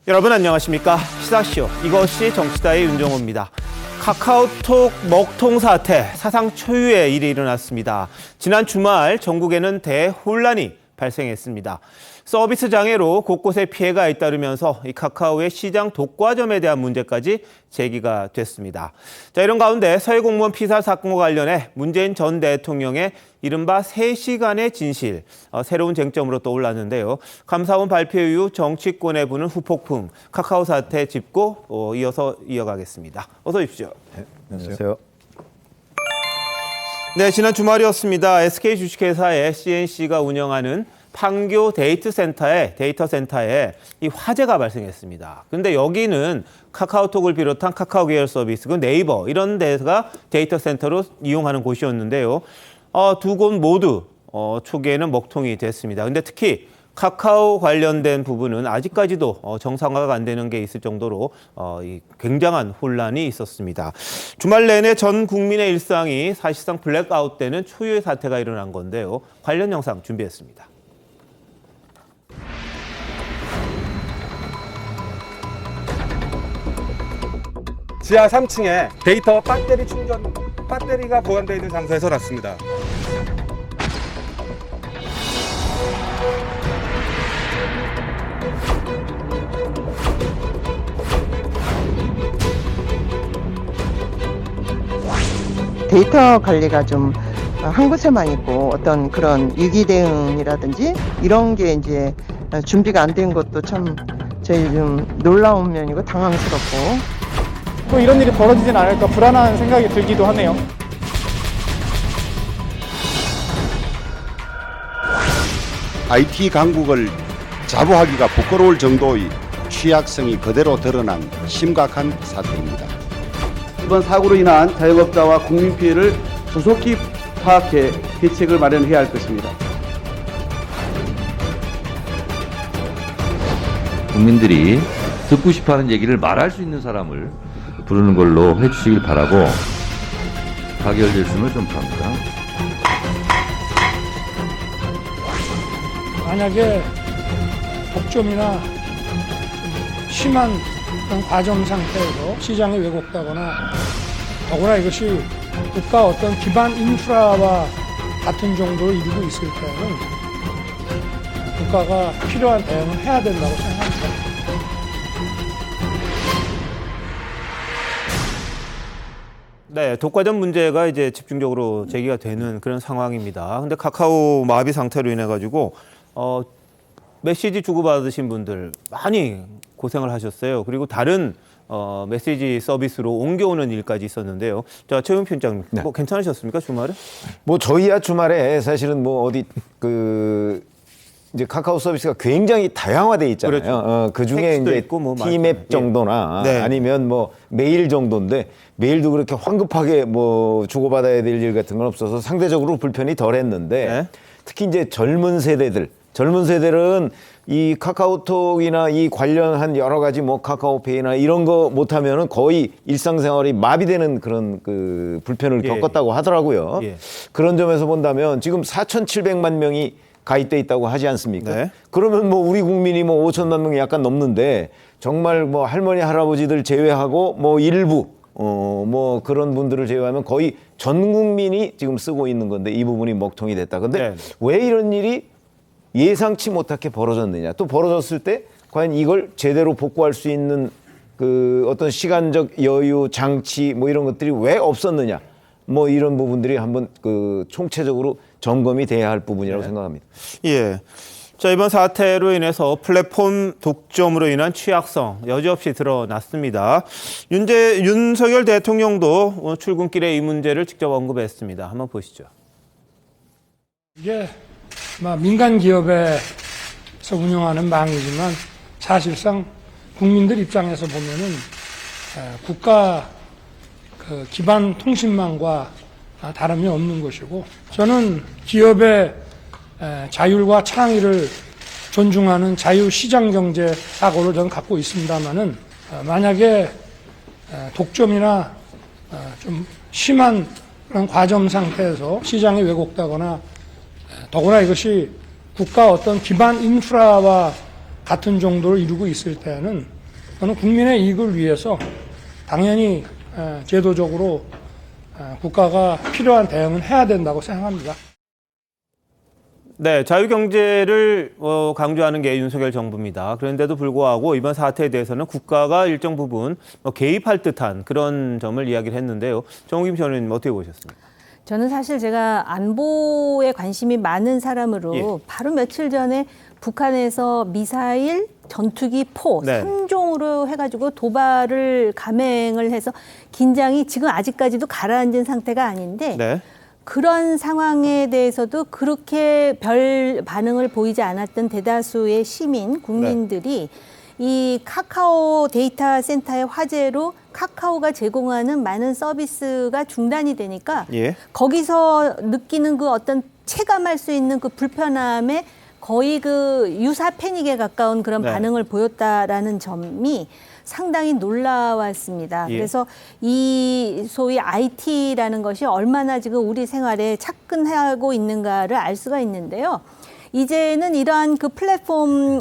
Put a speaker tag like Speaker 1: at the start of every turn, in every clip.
Speaker 1: 여러분 안녕하십니까? 시사쇼 이것이 정치다의 윤정호입니다. 카카오톡 먹통 사태 사상 초유의 일이 일어났습니다. 지난 주말 전국에는 대혼란이 발생했습니다. 서비스 장애로 곳곳에 피해가 잇따르면서 이 카카오의 시장 독과점에 대한 문제까지 제기가 됐습니다. 자, 이런 가운데 서해 공무원 피살 사건과 관련해 문재인 전 대통령의 이른바 3시간의 진실, 새로운 쟁점으로 떠올랐는데요. 감사원 발표 이후 정치권에 부는 후폭풍, 카카오 사태 짚고 이어서 이어가겠습니다. 어서 오십시오.
Speaker 2: 네, 안녕하세요.
Speaker 1: 네, 지난 주말이었습니다. SK 주식회사의 CNC가 운영하는 판교 데이터 센터에 이 화재가 발생했습니다. 그런데 여기는 카카오톡을 비롯한 카카오 계열 서비스, 그 네이버 이런 데가 데이터 센터로 이용하는 곳이었는데요. 두 곳 모두 초기에는 먹통이 됐습니다. 근데 특히 카카오 관련된 부분은 아직까지도 정상화가 안 되는 게 있을 정도로 굉장한 혼란이 있었습니다. 주말 내내 전 국민의 일상이 사실상 블랙아웃되는 초유의 사태가 일어난 건데요. 관련 영상 준비했습니다.
Speaker 3: 지하 3층에 데이터 배터리가 보관되어 있는 장소에서 났습니다.
Speaker 4: 데이터 관리가 좀 한 곳에만 있고 어떤 그런 위기 대응이라든지 이런 게 이제 준비가 안 된 것도 참 제일 좀 놀라운 면이고 당황스럽고
Speaker 5: 또 이런 일이 벌어지진 않을까 불안한 생각이 들기도 하네요.
Speaker 6: IT 강국을 자부하기가 부끄러울 정도의 취약성이 그대로 드러난 심각한 사태입니다.
Speaker 7: 이번 사고로 인한 자영업자와 국민 피해를 조속히 파악해 대책을 마련해야 할 것입니다.
Speaker 8: 국민들이 듣고 싶어하는 얘기를 말할 수 있는 사람을 부르는 걸로 해주시길 바라고 가결됐음을 좀 바랍니다.
Speaker 5: 만약에 독점이나 심한 그런 과점 상태에서 시장이 왜곡되거나 더구나 이것이 국가 어떤 기반 인프라와 같은 정도를 이루고 있을 때는 국가가 필요한 대응을 해야 된다고 생각합니다.
Speaker 1: 네, 독과점 문제가 이제 집중적으로 제기가 되는 그런 상황입니다. 근데 카카오 마비 상태로 인해 가지고 메시지 주고받으신 분들 많이 고생을 하셨어요. 그리고 다른 메시지 서비스로 옮겨오는 일까지 있었는데요. 자, 최훈 편장님,
Speaker 2: 네.
Speaker 1: 뭐 괜찮으셨습니까 주말에?
Speaker 2: 뭐 저희야 주말에 사실은 뭐 어디 이제 카카오 서비스가 굉장히 다양화돼 있잖아요.
Speaker 1: 그렇죠.
Speaker 2: 그 중에
Speaker 1: 텍스트도
Speaker 2: 이제
Speaker 1: 있고 뭐
Speaker 2: 티맵 정도나
Speaker 1: 네.
Speaker 2: 아니면 뭐 메일 정도인데 메일도 그렇게 황급하게 뭐 주고받아야 될 일 같은 건 없어서 상대적으로 불편이 덜했는데
Speaker 1: 네.
Speaker 2: 특히 이제 젊은 세대들은 이 카카오톡이나 이 관련한 여러 가지 뭐 카카오페이나 이런 거 못하면은 거의 일상생활이 마비되는 그런 그 불편을
Speaker 1: 예,
Speaker 2: 겪었다고 하더라고요.
Speaker 1: 예.
Speaker 2: 그런 점에서 본다면 지금 4,700만 명이 가입돼 있다고 하지 않습니까?
Speaker 1: 네.
Speaker 2: 그러면 뭐 우리 국민이 뭐 5천만 명이 약간 넘는데 정말 뭐 할머니 할아버지들 제외하고 뭐 일부 뭐 그런 분들을 제외하면 거의 전 국민이 지금 쓰고 있는 건데 이 부분이 먹통이 됐다. 근데
Speaker 1: 네.
Speaker 2: 왜 이런 일이 예상치 못하게 벌어졌느냐? 또 벌어졌을 때 과연 이걸 제대로 복구할 수 있는 그 어떤 시간적 여유, 장치 뭐 이런 것들이 왜 없었느냐? 뭐 이런 부분들이 한번 그 총체적으로 점검이 돼야 할 부분이라고 생각합니다.
Speaker 1: 예. 자, 이번 사태로 인해서 플랫폼 독점으로 인한 취약성 여지없이 드러났습니다. 윤석열 대통령도 출근길에 이 문제를 직접 언급했습니다. 한번 보시죠.
Speaker 5: 이게 민간 기업에서 운영하는 망이지만 사실상 국민들 입장에서 보면은 국가 그 기반 통신망과 다름이 없는 것이고, 저는 기업의 자율과 창의를 존중하는 자유시장 경제 사고를 저는 갖고 있습니다만은 만약에 독점이나 좀 심한 그런 과점 상태에서 시장이 왜곡되거나 더구나 이것이 국가 어떤 기반 인프라와
Speaker 9: 같은 정도를 이루고 있을 때는 저는 국민의 이익을 위해서 당연히 제도적으로 국가가 필요한 대응은 해야 된다고 생각합니다.
Speaker 1: 네, 자유경제를 강조하는 게 윤석열 정부입니다. 그런데도 불구하고 이번 사태에 대해서는 국가가 일정 부분 개입할 듯한 그런 점을 이야기를 했는데요. 정우김 전 어떻게 보셨습니까?
Speaker 10: 저는 사실 제가 안보에 관심이 많은 사람으로 바로 며칠 전에 북한에서 미사일, 전투기, 포
Speaker 1: 네.
Speaker 10: 3종으로 해가지고 도발을 감행을 해서 긴장이 지금 아직까지도 가라앉은 상태가 아닌데
Speaker 1: 네.
Speaker 10: 그런 상황에 대해서도 그렇게 별 반응을 보이지 않았던 대다수의 시민, 국민들이 이 카카오 데이터 센터의 화재로 카카오가 제공하는 많은 서비스가 중단이 되니까 거기서 느끼는 그 어떤 체감할 수 있는 그 불편함에 거의 그 유사 패닉에 가까운 그런 반응을 보였다라는 점이 상당히 놀라웠습니다. 그래서 이 소위 IT라는 것이 얼마나 지금 우리 생활에 착근하고 있는가를 알 수가 있는데요. 이제는 이러한 그 플랫폼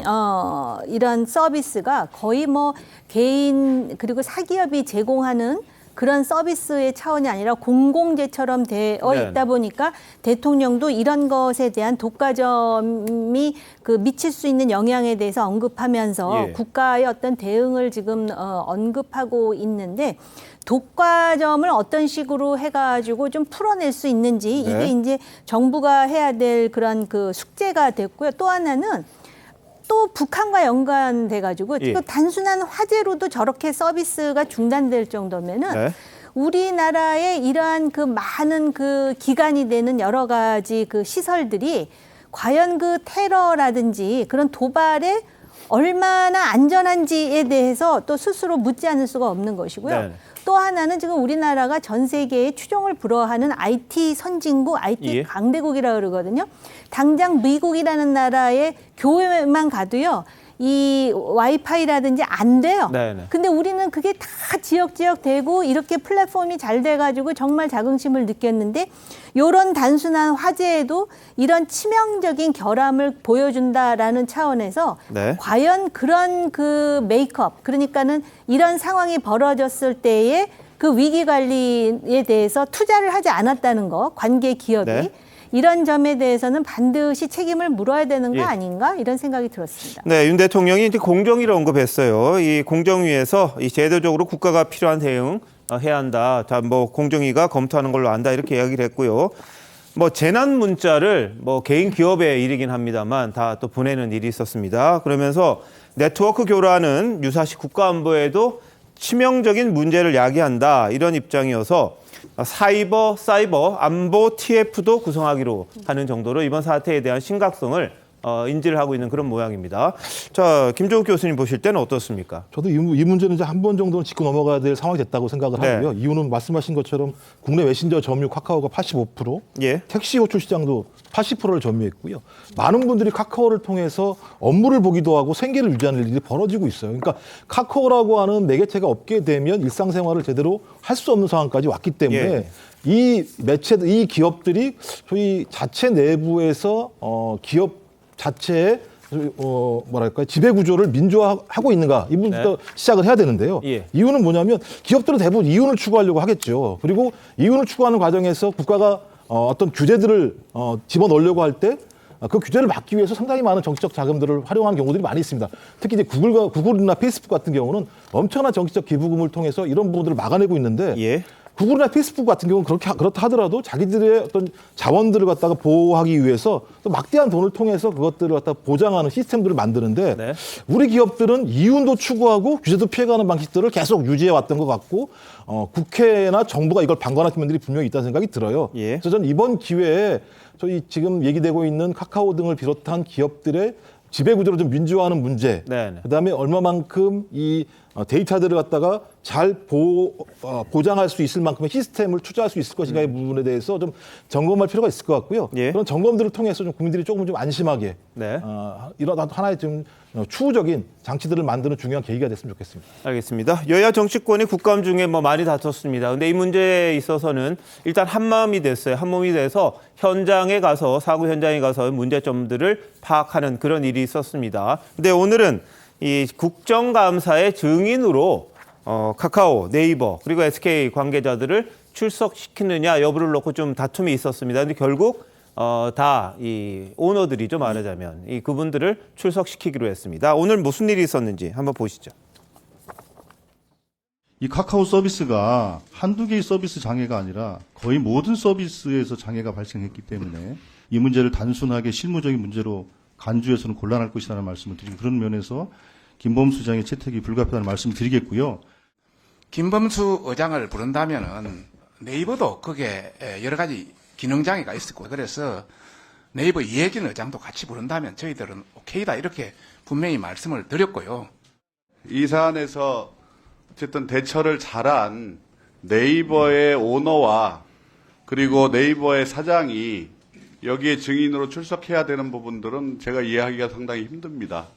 Speaker 10: 이런 서비스가 거의 뭐 개인 그리고 사기업이 제공하는 그런 서비스의 차원이 아니라 공공재처럼 되어 있다 보니까 대통령도 이런 것에 대한 독과점이 그 미칠 수 있는 영향에 대해서 언급하면서 국가의 어떤 대응을 지금 언급하고 있는데 독과점을 어떤 식으로 해가지고 좀 풀어낼 수 있는지 이게 이제 정부가 해야 될 그런 그 숙제가 됐고요. 또 하나는 또 북한과 연관돼가지고 또 단순한 화재로도 저렇게 서비스가 중단될 정도면은 우리나라의 이러한 그 많은 그 기관이 되는 여러 가지 그 시설들이 과연 그 테러라든지 그런 도발에 얼마나 안전한지에 대해서 또 스스로 묻지 않을 수가 없는 것이고요. 또 하나는 지금 우리나라가 전 세계에 추종을 불허하는 IT 선진국, IT 강대국이라고 그러거든요. 당장 미국이라는 나라의 교회만 가도요. 이 와이파이라든지 안 돼요. 근데 우리는 그게 다 지역지역 되고 이렇게 플랫폼이 잘 돼가지고 정말 자긍심을 느꼈는데 이런 단순한 화재에도 이런 치명적인 결함을 보여준다라는 차원에서 과연 그런 그 메이크업, 그러니까는 이런 상황이 벌어졌을 때의 그 위기 관리에 대해서 투자를 하지 않았다는 거, 관계 기업이. 이런 점에 대해서는 반드시 책임을 물어야 되는 거 아닌가 이런 생각이 들었습니다.
Speaker 1: 네, 윤 대통령이 이제 공정위를 언급했어요. 이 공정위에서 이 제도적으로 국가가 필요한 대응 해야 한다. 자, 뭐 공정위가 검토하는 걸로 안다 이렇게 이야기를 했고요. 뭐 재난 문자를 뭐 개인 기업의 일이긴 합니다만 다 또 보내는 일이 있었습니다. 그러면서 네트워크 교란은 유사시 국가안보에도 치명적인 문제를 야기한다 이런 입장이어서 사이버 안보 TF도 구성하기로 하는 정도로 이번 사태에 대한 심각성을 인지를 하고 있는 그런 모양입니다. 자, 김종욱 교수님 보실 때는 어떻습니까?
Speaker 11: 저도 이 문제는 이제 한 번 정도는 짚고 넘어가야 될 상황이 됐다고 생각을 하고요. 이유는 말씀하신 것처럼 국내 메신저 점유 카카오가 85%, 택시 호출 시장도 80%를 점유했고요. 많은 분들이 카카오를 통해서 업무를 보기도 하고 생계를 유지하는 일이 벌어지고 있어요. 그러니까 카카오라고 하는 매개체가 없게 되면 일상생활을 제대로 할 수 없는 상황까지 왔기 때문에 이 이 기업들이 저희 자체 내부에서 기업 자체의 뭐랄까요, 지배 구조를 민주화하고 있는가 이 부분부터 시작을 해야 되는데요. 이유는 뭐냐면 기업들은 대부분 이윤을 추구하려고 하겠죠. 그리고 이윤을 추구하는 과정에서 국가가 어떤 규제들을 집어넣으려고 할 때 그 규제를 막기 위해서 상당히 많은 정치적 자금들을 활용하는 경우들이 많이 있습니다. 특히 이제 구글이나 페이스북 같은 경우는 엄청난 정치적 기부금을 통해서 이런 부분들을 막아내고 있는데 구글이나 페이스북 같은 경우는 그렇다 하더라도 자기들의 어떤 자원들을 갖다가 보호하기 위해서 또 막대한 돈을 통해서 그것들을 갖다 보장하는 시스템들을 만드는데 우리 기업들은 이윤도 추구하고 규제도 피해가는 방식들을 계속 유지해 왔던 것 같고 국회나 정부가 이걸 방관하신 분들이 분명히 있다는 생각이 들어요. 그래서 저는 이번 기회에 저희 지금 얘기되고 있는 카카오 등을 비롯한 기업들의 지배 구조를 좀 민주화하는 문제, 그다음에 얼마만큼 이 데이터들을 갖다가 잘 보장할 수 있을 만큼의 시스템을 투자할 수 있을 것인가의 부분에 대해서 좀 점검할 필요가 있을 것 같고요. 그런 점검들을 통해서 좀 국민들이 조금 좀 안심하게 이런 하나의 좀 추후적인 장치들을 만드는 중요한 계기가 됐으면 좋겠습니다.
Speaker 1: 알겠습니다. 여야 정치권이 국감 중에 많이 다퉜습니다. 근데 이 문제에 있어서는 일단 한마음이 됐어요. 한몸이 돼서 현장에 가서 사고 현장에 가서 문제점들을 파악하는 그런 일이 있었습니다. 근데 오늘은 이 국정감사의 증인으로 카카오, 네이버 그리고 SK 관계자들을 출석시키느냐 여부를 놓고 좀 다툼이 있었습니다. 근데 결국 다 이 오너들이죠, 말하자면 이 그분들을 출석시키기로 했습니다. 오늘 무슨 일이 있었는지 한번 보시죠.
Speaker 12: 이 카카오 서비스가 한두 개의 서비스 장애가 아니라 거의 모든 서비스에서 장애가 발생했기 때문에 이 문제를 단순하게 실무적인 문제로 간주해서는 곤란할 것이라는 말씀을 드리고, 그런 면에서 김범수 의장의 채택이 불가피하다는 말씀을 드리겠고요.
Speaker 13: 김범수 의장을 부른다면은 네이버도 그게 여러 가지 기능 장애가 있을 거고, 그래서 네이버 이혜진 의장도 같이 부른다면 저희들은 오케이다 이렇게 분명히 말씀을 드렸고요.
Speaker 6: 이 사안에서 어쨌든 대처를 잘한 네이버의 오너와 그리고 네이버의 사장이 여기에 증인으로 출석해야 되는 부분들은 제가 이해하기가 상당히 힘듭니다.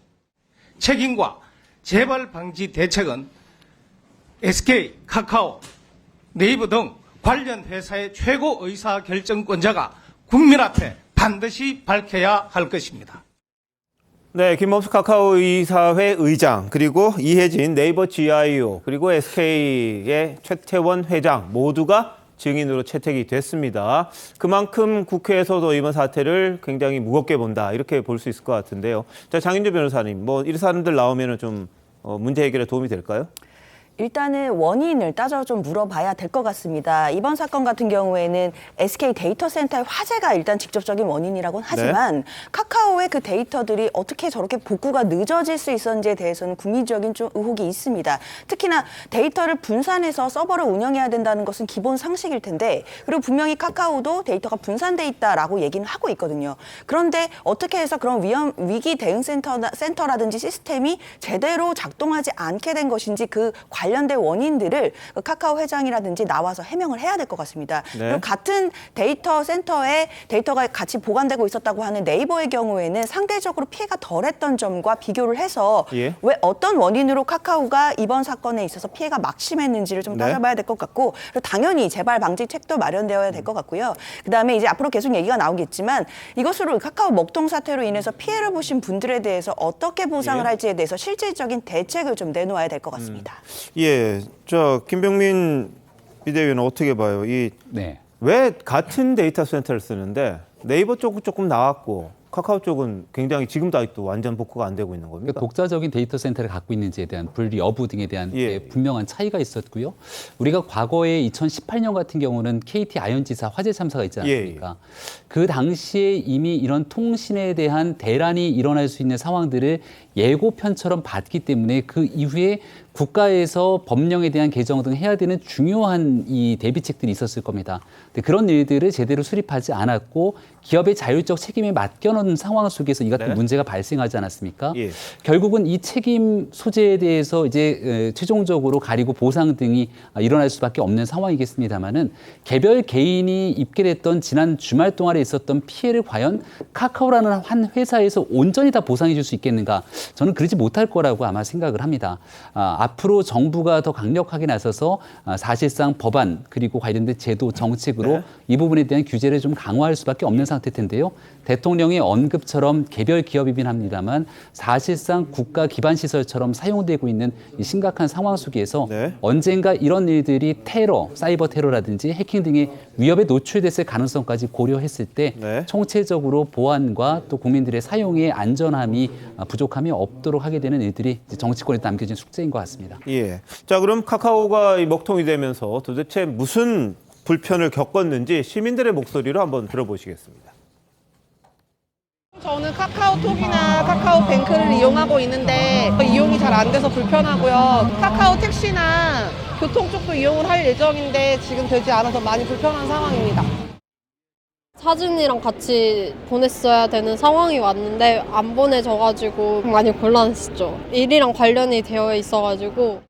Speaker 14: 책임과 재발 방지 대책은 SK, 카카오, 네이버 등 관련 회사의 최고 의사 결정권자가 국민 앞에 반드시 밝혀야 할 것입니다.
Speaker 1: 네, 김범수 카카오 이사회 의장, 그리고 이혜진 네이버 GIO, 그리고 SK의 최태원 회장 모두가 증인으로 채택이 됐습니다. 그만큼 국회에서도 이번 사태를 굉장히 무겁게 본다, 이렇게 볼 수 있을 것 같은데요. 자, 장윤주 변호사님, 이 사람들 나오면 좀 문제 해결에 도움이 될까요?
Speaker 15: 일단은 원인을 따져 좀 물어봐야 될 것 같습니다. 이번 사건 같은 경우에는 SK 데이터 센터의 화재가 일단 직접적인 원인이라고는 하지만 카카오의 그 데이터들이 어떻게 저렇게 복구가 늦어질 수 있었는지에 대해서는 국민적인 좀 의혹이 있습니다. 특히나 데이터를 분산해서 서버를 운영해야 된다는 것은 기본 상식일 텐데, 그리고 분명히 카카오도 데이터가 분산돼 있다라고 얘기는 하고 있거든요. 그런데 어떻게 해서 그런 위기 대응 센터라든지 시스템이 제대로 작동하지 않게 된 것인지 그 관련된 원인들을 카카오 회장이라든지 나와서 해명을 해야 될 것 같습니다. 그리고 같은 데이터 센터에 데이터가 같이 보관되고 있었다고 하는 네이버의 경우에는 상대적으로 피해가 덜했던 점과 비교를 해서 왜 어떤 원인으로 카카오가 이번 사건에 있어서 피해가 막심했는지를 좀 따져봐야 될 것 같고, 그리고 당연히 재발 방지책도 마련되어야 될 것 같고요. 그다음에 이제 앞으로 계속 얘기가 나오겠지만 이것으로 카카오 먹통 사태로 인해서 피해를 보신 분들에 대해서 어떻게 보상을 할지에 대해서 실질적인 대책을 좀 내놓아야 될 것 같습니다.
Speaker 1: 예, 김병민 비대위원은 어떻게 봐요? 왜 같은 데이터 센터를 쓰는데 네이버 쪽은 조금 나왔고 카카오 쪽은 굉장히 지금도 아직도 완전 복구가 안 되고 있는 겁니까?
Speaker 16: 그러니까 독자적인 데이터 센터를 갖고 있는지에 대한 분리 여부 등에 대한 분명한 차이가 있었고요. 우리가 과거에 2018년 같은 경우는 KT 아현지사 화재 참사가 있지 않습니까? 그 당시에 이미 이런 통신에 대한 대란이 일어날 수 있는 상황들을 예고편처럼 봤기 때문에 그 이후에 국가에서 법령에 대한 개정 등 해야 되는 중요한 이 대비책들이 있었을 겁니다. 근데 그런 일들을 제대로 수립하지 않았고 기업의 자율적 책임에 맡겨놓은 상황 속에서 이 같은 문제가 발생하지 않았습니까? 결국은 이 책임 소재에 대해서 이제 최종적으로 가리고 보상 등이 일어날 수밖에 없는 상황이겠습니다만은 개별 개인이 입게 됐던 지난 주말 동안에 있었던 피해를 과연 카카오라는 한 회사에서 온전히 다 보상해 줄 수 있겠는가? 저는 그러지 못할 거라고 아마 생각을 합니다. 앞으로 정부가 더 강력하게 나서서 사실상 법안 그리고 관련된 제도 정책으로 이 부분에 대한 규제를 좀 강화할 수밖에 없는 상태일 텐데요. 대통령의 언급처럼 개별 기업이긴 합니다만 사실상 국가 기반 시설처럼 사용되고 있는 이 심각한 상황 속에서 언젠가 이런 일들이 테러, 사이버 테러라든지 해킹 등의 위협에 노출됐을 가능성까지 고려했을 때 총체적으로 보안과 또 국민들의 사용의 안전함이 부족함이 없도록 하게 되는 일들이 정치권에 남겨진 숙제인 것 같습니다.
Speaker 1: 자, 그럼 카카오가 이 먹통이 되면서 도대체 무슨 불편을 겪었는지 시민들의 목소리로 한번 들어보시겠습니다.
Speaker 17: 저는 카카오톡이나 카카오뱅크를 이용하고 있는데 이용이 잘 안 돼서 불편하고요. 카카오 택시나 교통 쪽도 이용을 할 예정인데 지금 되지 않아서 많이 불편한 상황입니다.
Speaker 18: 사진이랑 같이 보냈어야 되는 상황이 왔는데 안 보내져가지고 많이 곤란했었죠. 일이랑 관련이 되어 있어가지고.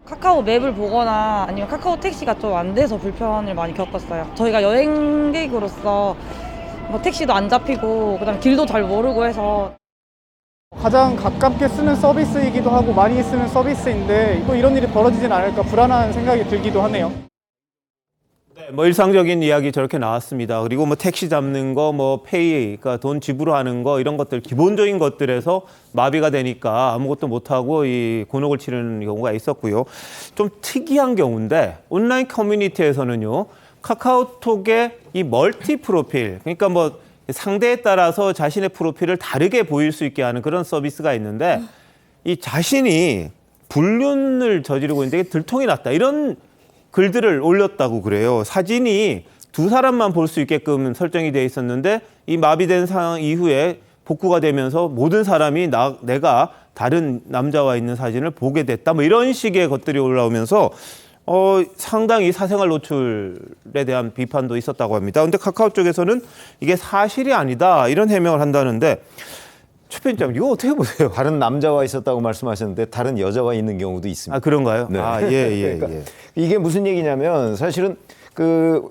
Speaker 19: 카카오 맵을 보거나 아니면 카카오 택시가 좀 안 돼서 불편을 많이 겪었어요. 저희가 여행객으로서 뭐 택시도 안 잡히고 그다음에 길도 잘 모르고 해서
Speaker 5: 가장 가깝게 쓰는 서비스이기도 하고 많이 쓰는 서비스인데 또 이런 일이 벌어지진 않을까 불안한 생각이 들기도 하네요.
Speaker 1: 뭐 일상적인 이야기 저렇게 나왔습니다. 그리고 뭐 택시 잡는 거, 뭐 페이, 그러니까 돈 지불하는 거 이런 것들 기본적인 것들에서 마비가 되니까 아무것도 못 하고 이 곤혹을 치르는 경우가 있었고요. 좀 특이한 경우인데 온라인 커뮤니티에서는요. 카카오톡의 이 멀티 프로필, 그러니까 뭐 상대에 따라서 자신의 프로필을 다르게 보일 수 있게 하는 그런 서비스가 있는데 이 자신이 불륜을 저지르고 있는데 들통이 났다. 이런 글들을 올렸다고 그래요. 사진이 두 사람만 볼 수 있게끔 설정이 돼 있었는데 이 마비된 상황 이후에 복구가 되면서 모든 사람이 내가 다른 남자와 있는 사진을 보게 됐다. 뭐 이런 식의 것들이 올라오면서 상당히 사생활 노출에 대한 비판도 있었다고 합니다. 그런데 카카오 쪽에서는 이게 사실이 아니다. 이런 해명을 한다는데 최 편집장님 이거 어떻게 보세요?
Speaker 2: 다른 남자와 있었다고 말씀하셨는데 다른 여자와 있는 경우도 있습니다.
Speaker 1: 아 그런가요?
Speaker 2: 네.
Speaker 1: 예.
Speaker 2: 그러니까 이게 무슨 얘기냐면 사실은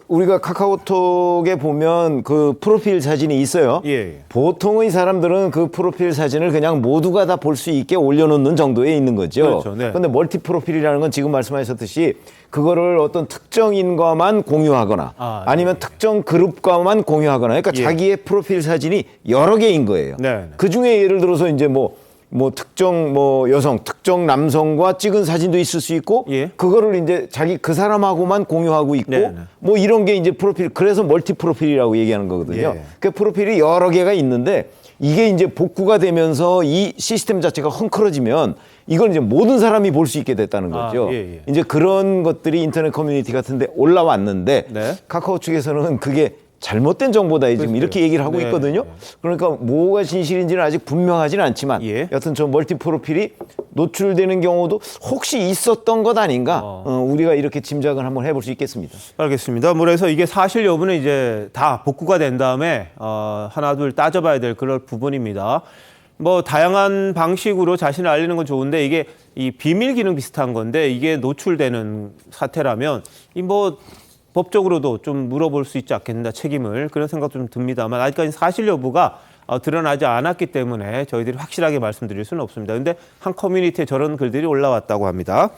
Speaker 2: 우리가 카카오톡에 보면 그 프로필 사진이 있어요.
Speaker 1: 예.
Speaker 2: 보통의 사람들은 그 프로필 사진을 그냥 모두가 다 볼 수 있게 올려놓는 정도에 있는 거죠.
Speaker 1: 그렇죠. 네.
Speaker 2: 그런데 멀티 프로필이라는 건 지금 말씀하셨듯이 그거를 어떤 특정인과만 공유하거나 아니면 특정 그룹과만 공유하거나 그러니까 자기의 프로필 사진이 여러 개인 거예요.
Speaker 1: 네.
Speaker 2: 그 중에 예를 들어서 이제 뭐 특정 여성, 특정 남성과 찍은 사진도 있을 수 있고, 그거를 이제 자기 그 사람하고만 공유하고 있고, 뭐 이런 게 이제 프로필, 그래서 멀티 프로필이라고 얘기하는 거거든요. 그 프로필이 여러 개가 있는데, 이게 이제 복구가 되면서 이 시스템 자체가 헝클어지면 이걸 이제 모든 사람이 볼 수 있게 됐다는 거죠. 이제 그런 것들이 인터넷 커뮤니티 같은데 올라왔는데, 카카오 측에서는 그게 잘못된 정보다 지금 이렇게 얘기를 하고 있거든요. 그러니까 뭐가 진실인지는 아직 분명하지는 않지만 여튼 저 멀티 프로필이 노출되는 경우도 혹시 있었던 것 아닌가 우리가 이렇게 짐작을 한번 해볼 수 있겠습니다.
Speaker 1: 알겠습니다. 그래서 이게 사실 여부는 이제 다 복구가 된 다음에 하나 둘 따져봐야 될 그런 부분입니다. 뭐 다양한 방식으로 자신을 알리는 건 좋은데 이게 이 비밀 기능 비슷한 건데 이게 노출되는 사태라면 이 뭐 법적으로도 좀 물어볼 수 있지 않겠나 책임을 그런 생각 좀 듭니다만 아직까지 사실 여부가 드러나지 않았기 때문에 저희들이 확실하게 말씀드릴 수는 없습니다. 그런데 한 커뮤니티에 저런 글들이 올라왔다고 합니다.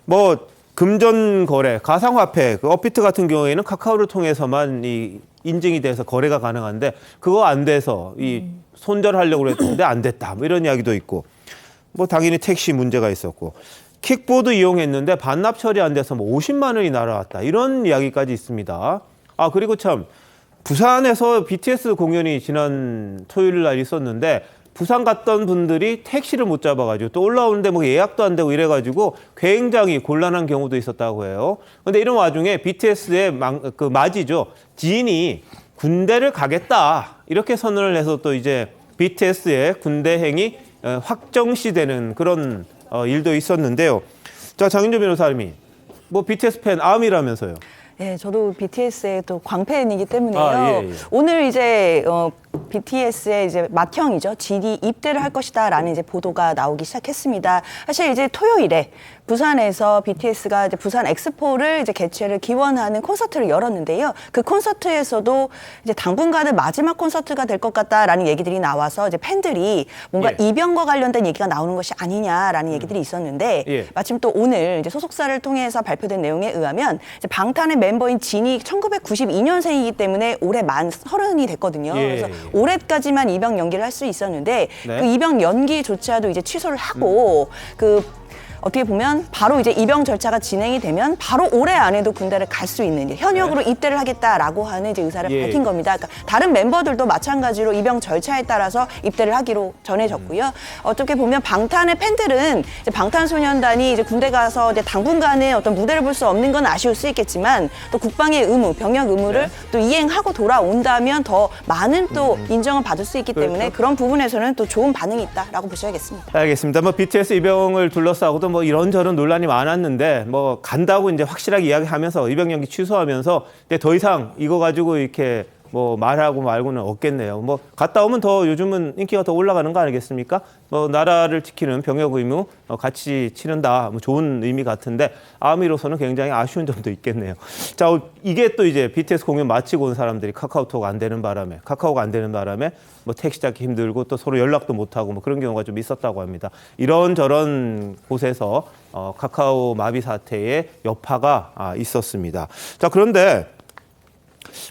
Speaker 1: 뭐 금전 거래, 가상화폐, 그 업비트 같은 경우에는 카카오를 통해서만 이 인증이 돼서 거래가 가능한데 그거 안 돼서 이 손절하려고 했는데 안 됐다. 뭐 이런 이야기도 있고 뭐 당연히 택시 문제가 있었고. 킥보드 이용했는데 반납 처리 안 돼서 뭐 50만 원이 날아왔다. 이런 이야기까지 있습니다. 그리고 참 부산에서 BTS 공연이 지난 토요일 날 있었는데 부산 갔던 분들이 택시를 못 잡아가지고 또 올라오는데 뭐 예약도 안 되고 이래가지고 굉장히 곤란한 경우도 있었다고 해요. 그런데 이런 와중에 BTS의 마지죠. 지인이 군대를 가겠다. 이렇게 선언을 해서 또 이제 BTS의 군대행이 확정시되는 그런 일도 있었는데요. 자, 장윤조 변호사님이 뭐 BTS 팬 암이라면서요.
Speaker 15: 네, 저도 BTS의 또 광팬이기 때문에요. 오늘 이제 BTS의 이제 맏형이죠. 진이 입대를 할 것이다라는 이제 보도가 나오기 시작했습니다. 사실 이제 토요일에 부산에서 BTS가 이제 부산 엑스포를 이제 개최를 기원하는 콘서트를 열었는데요. 그 콘서트에서도 이제 당분간은 마지막 콘서트가 될 것 같다라는 얘기들이 나와서 이제 팬들이 뭔가 이병과 관련된 얘기가 나오는 것이 아니냐라는 얘기들이 있었는데 마침 또 오늘 이제 소속사를 통해서 발표된 내용에 의하면 이제 방탄의 멤버인 진이 1992년생이기 때문에 올해 만 30이 됐거든요. 그래서 올해까지만 입영 연기를 할 수 있었는데 그 입영 연기조차도 이제 취소를 하고 어떻게 보면 바로 이제 입영 절차가 진행이 되면 바로 올해 안에도 군대를 갈 수 있는 이제 현역으로 입대를 하겠다라고 하는 이제 의사를 밝힌 겁니다. 그러니까 다른 멤버들도 마찬가지로 입영 절차에 따라서 입대를 하기로 전해졌고요. 어떻게 보면 방탄의 팬들은 이제 방탄소년단이 이제 군대 가서 이제 당분간은 어떤 무대를 볼 수 없는 건 아쉬울 수 있겠지만 또 국방의 의무, 병역 의무를 또 이행하고 돌아온다면 더 많은 또 인정을 받을 수 있기 때문에 그런 부분에서는 또 좋은 반응이 있다라고 보셔야겠습니다.
Speaker 1: 알겠습니다. 뭐 BTS 입영을 둘러싸고도 뭐 이런저런 논란이 많았는데 뭐 간다고 이제 확실하게 이야기하면서 입영 연기 취소하면서 이제 더 이상 이거 가지고 이렇게 뭐 말하고 말고는 없겠네요. 뭐 갔다 오면 더 요즘은 인기가 더 올라가는 거 아니겠습니까? 뭐 나라를 지키는 병역 의무 같이 치른다. 뭐 좋은 의미 같은데 아미로서는 굉장히 아쉬운 점도 있겠네요. 자, 이게 또 이제 BTS 공연 마치고 온 사람들이 카카오가 안 되는 바람에 뭐 택시 잡기 힘들고 또 서로 연락도 못 하고 뭐 그런 경우가 좀 있었다고 합니다. 이런저런 곳에서 카카오 마비 사태의 여파가 있었습니다. 자, 그런데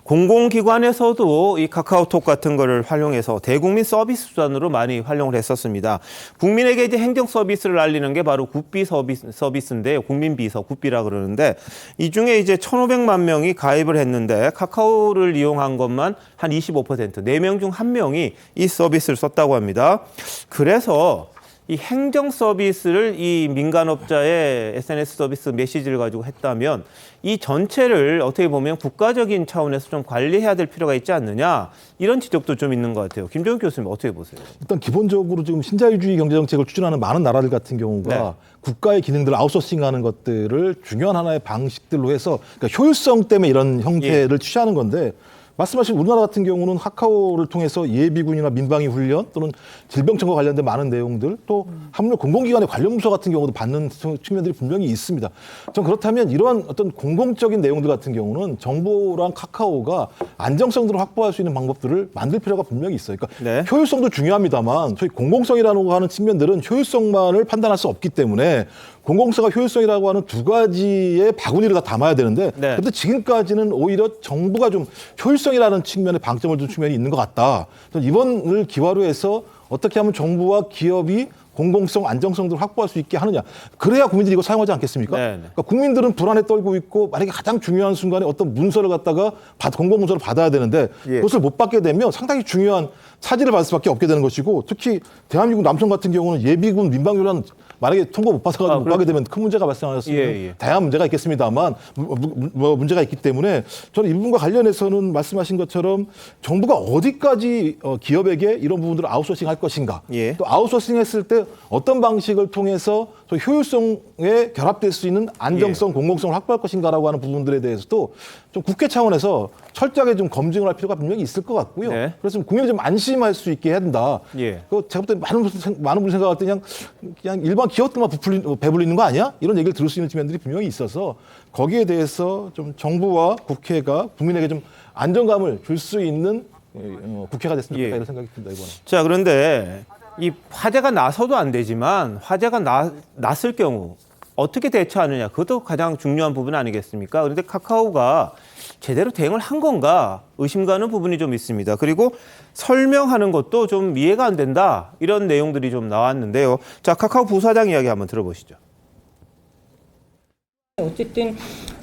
Speaker 1: 공공기관에서도 이 카카오톡 같은 거를 활용해서 대국민 서비스 수단으로 많이 활용을 했었습니다. 국민에게 이제 행정 서비스를 알리는 게 바로 굿비 서비스인데요. 국민비서, 굿비라 그러는데 이 중에 이제 1,500만 명이 가입을 했는데 카카오를 이용한 것만 한 25%, 4명 중 1명이 이 서비스를 썼다고 합니다. 그래서 이 행정 서비스를 이 민간업자의 SNS 서비스 메시지를 가지고 했다면 이 전체를 어떻게 보면 국가적인 차원에서 좀 관리해야 될 필요가 있지 않느냐 이런 지적도 좀 있는 것 같아요. 김종욱 교수님 어떻게 보세요?
Speaker 11: 일단 기본적으로 지금 신자유주의 경제정책을 추진하는 많은 나라들 같은 경우가 국가의 기능들을 아웃소싱하는 것들을 중요한 하나의 방식들로 해서 그러니까 효율성 때문에 이런 형태를 취하는 건데 말씀하신 우리나라 같은 경우는 카카오를 통해서 예비군이나 민방위 훈련 또는 질병청과 관련된 많은 내용들 또 함께 공공기관의 관련 부서 같은 경우도 받는 측면들이 분명히 있습니다. 전 그렇다면 이러한 어떤 공공적인 내용들 같은 경우는 정보랑 카카오가 안정성들을 확보할 수 있는 방법들을 만들 필요가 분명히 있어요. 그러니까 효율성도 중요합니다만 저희 공공성이라고 하는 측면들은 효율성만을 판단할 수 없기 때문에 공공성과 효율성이라고 하는 두 가지의 바구니를 다 담아야 되는데 그런데 지금까지는 오히려 정부가 좀 효율성이라는 측면에 방점을 둔 측면이 있는 것 같다. 이번을 기화로 해서 어떻게 하면 정부와 기업이 공공성, 안정성들을 확보할 수 있게 하느냐. 그래야 국민들이 이거 사용하지 않겠습니까? 그러니까 국민들은 불안에 떨고 있고 만약에 가장 중요한 순간에 어떤 문서를 갖다가 공공문서를 받아야 되는데 그것을 못 받게 되면 상당히 중요한 차질을 받을 수밖에 없게 되는 것이고 특히 대한민국 남성 같은 경우는 예비군 민방위란 만약에 통보 못 받아가지고 못 가게 되면 큰 문제가 발생하였으면 다양한 문제가 있겠습니다만 문제가 있기 때문에 저는 이 부분과 관련해서는 말씀하신 것처럼 정부가 어디까지 기업에게 이런 부분들을 아웃소싱 할 것인가 또 아웃소싱 했을 때 어떤 방식을 통해서 효율성에 결합될 수 있는 안정성, 공공성을 확보할 것인가라고 하는 부분들에 대해서도 좀 국회 차원에서 철저하게 좀 검증을 할 필요가 분명히 있을 것 같고요. 그래서 국민이 좀 안심할 수 있게 해야 된다. 그 제가 볼 때 많은 분이 생각할 때 그냥 일반 기업들만 배불리는 거 아니야? 이런 얘기를 들을 수 있는 측면들이 분명히 있어서 거기에 대해서 좀 정부와 국회가 국민에게 좀 안정감을 줄 수 있는 국회가 됐으면 좋겠다 이런 생각이 듭니다. 이번에.
Speaker 1: 자, 그런데 이 화재가 나서도 안 되지만 화재가 났을 경우 어떻게 대처하느냐 그것도 가장 중요한 부분 아니겠습니까? 그런데 카카오가 제대로 대응을 한 건가 의심 가는 부분이 좀 있습니다. 그리고 설명하는 것도 좀 이해가 안 된다 이런 내용들이 좀 나왔는데요. 자, 카카오 부사장 이야기 한번 들어보시죠.
Speaker 20: 어쨌든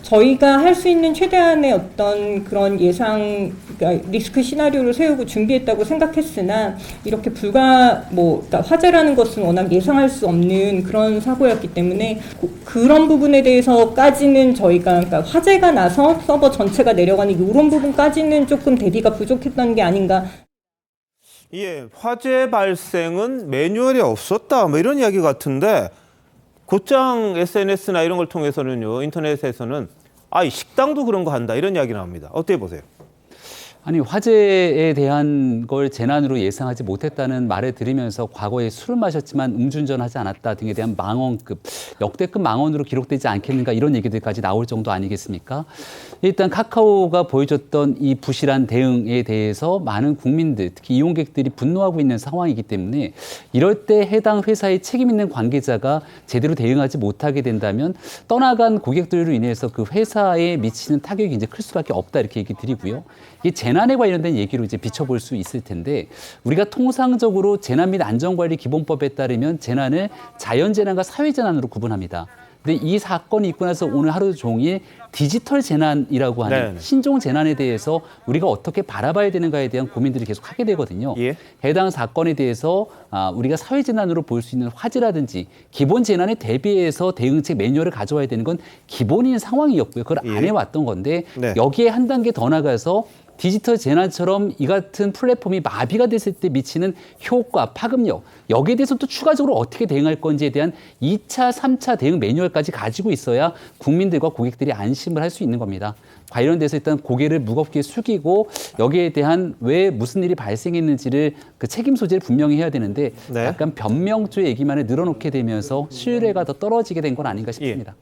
Speaker 20: 저희가 할 수 있는 최대한의 어떤 그런 예상 그러니까 리스크 시나리오를 세우고 준비했다고 생각했으나 이렇게 그러니까 화재라는 것은 워낙 예상할 수 없는 그런 사고였기 때문에 그런 부분에 대해서까지는 저희가 그러니까 화재가 나서 서버 전체가 내려가는 이런 부분까지는 조금 대비가 부족했던 게 아닌가.
Speaker 1: 화재 발생은 매뉴얼이 없었다 뭐 이런 이야기 같은데 곧장 SNS나 이런 걸 통해서는요, 인터넷에서는 이 식당도 그런 거 한다 이런 이야기 나옵니다. 어떻게 보세요?
Speaker 16: 아니 화재에 대한 걸 재난으로 예상하지 못했다는 말을 들으면서 과거에 술을 마셨지만 음주운전하지 않았다 등에 대한 망언급, 역대급 망언으로 기록되지 않겠는가 이런 얘기들까지 나올 정도 아니겠습니까? 일단 카카오가 보여줬던 이 부실한 대응에 대해서 많은 국민들, 특히 이용객들이 분노하고 있는 상황이기 때문에 이럴 때 해당 회사의 책임 있는 관계자가 제대로 대응하지 못하게 된다면 떠나간 고객들로 인해서 그 회사에 미치는 타격이 이제 클 수밖에 없다 이렇게 얘기 드리고요. 이 재난에 관련된 얘기로 이제 비춰볼 수 있을 텐데 우리가 통상적으로 재난 및 안전관리 기본법에 따르면 재난을 자연재난과 사회재난으로 구분합니다. 근데 이 사건이 있고 나서 오늘 하루 종일 디지털 재난이라고 하는 신종 재난에 대해서 우리가 어떻게 바라봐야 되는가에 대한 고민들을 계속 하게 되거든요. 해당 사건에 대해서 우리가 사회재난으로 볼 수 있는 화재라든지 기본 재난에 대비해서 대응책 매뉴얼을 가져와야 되는 건 기본인 상황이었고요. 그걸 안 해왔던 건데 여기에 한 단계 더 나가서 디지털 재난처럼 이 같은 플랫폼이 마비가 됐을 때 미치는 효과, 파급력, 여기에 대해서 또 추가적으로 어떻게 대응할 건지에 대한 2차, 3차 대응 매뉴얼까지 가지고 있어야 국민들과 고객들이 안심을 할 수 있는 겁니다. 관련돼서 일단 고개를 무겁게 숙이고 여기에 대한 왜 무슨 일이 발생했는지를 그 책임 소재를 분명히 해야 되는데 약간 변명조의 얘기만을 늘어놓게 되면서 신뢰가 더 떨어지게 된 건 아닌가 싶습니다.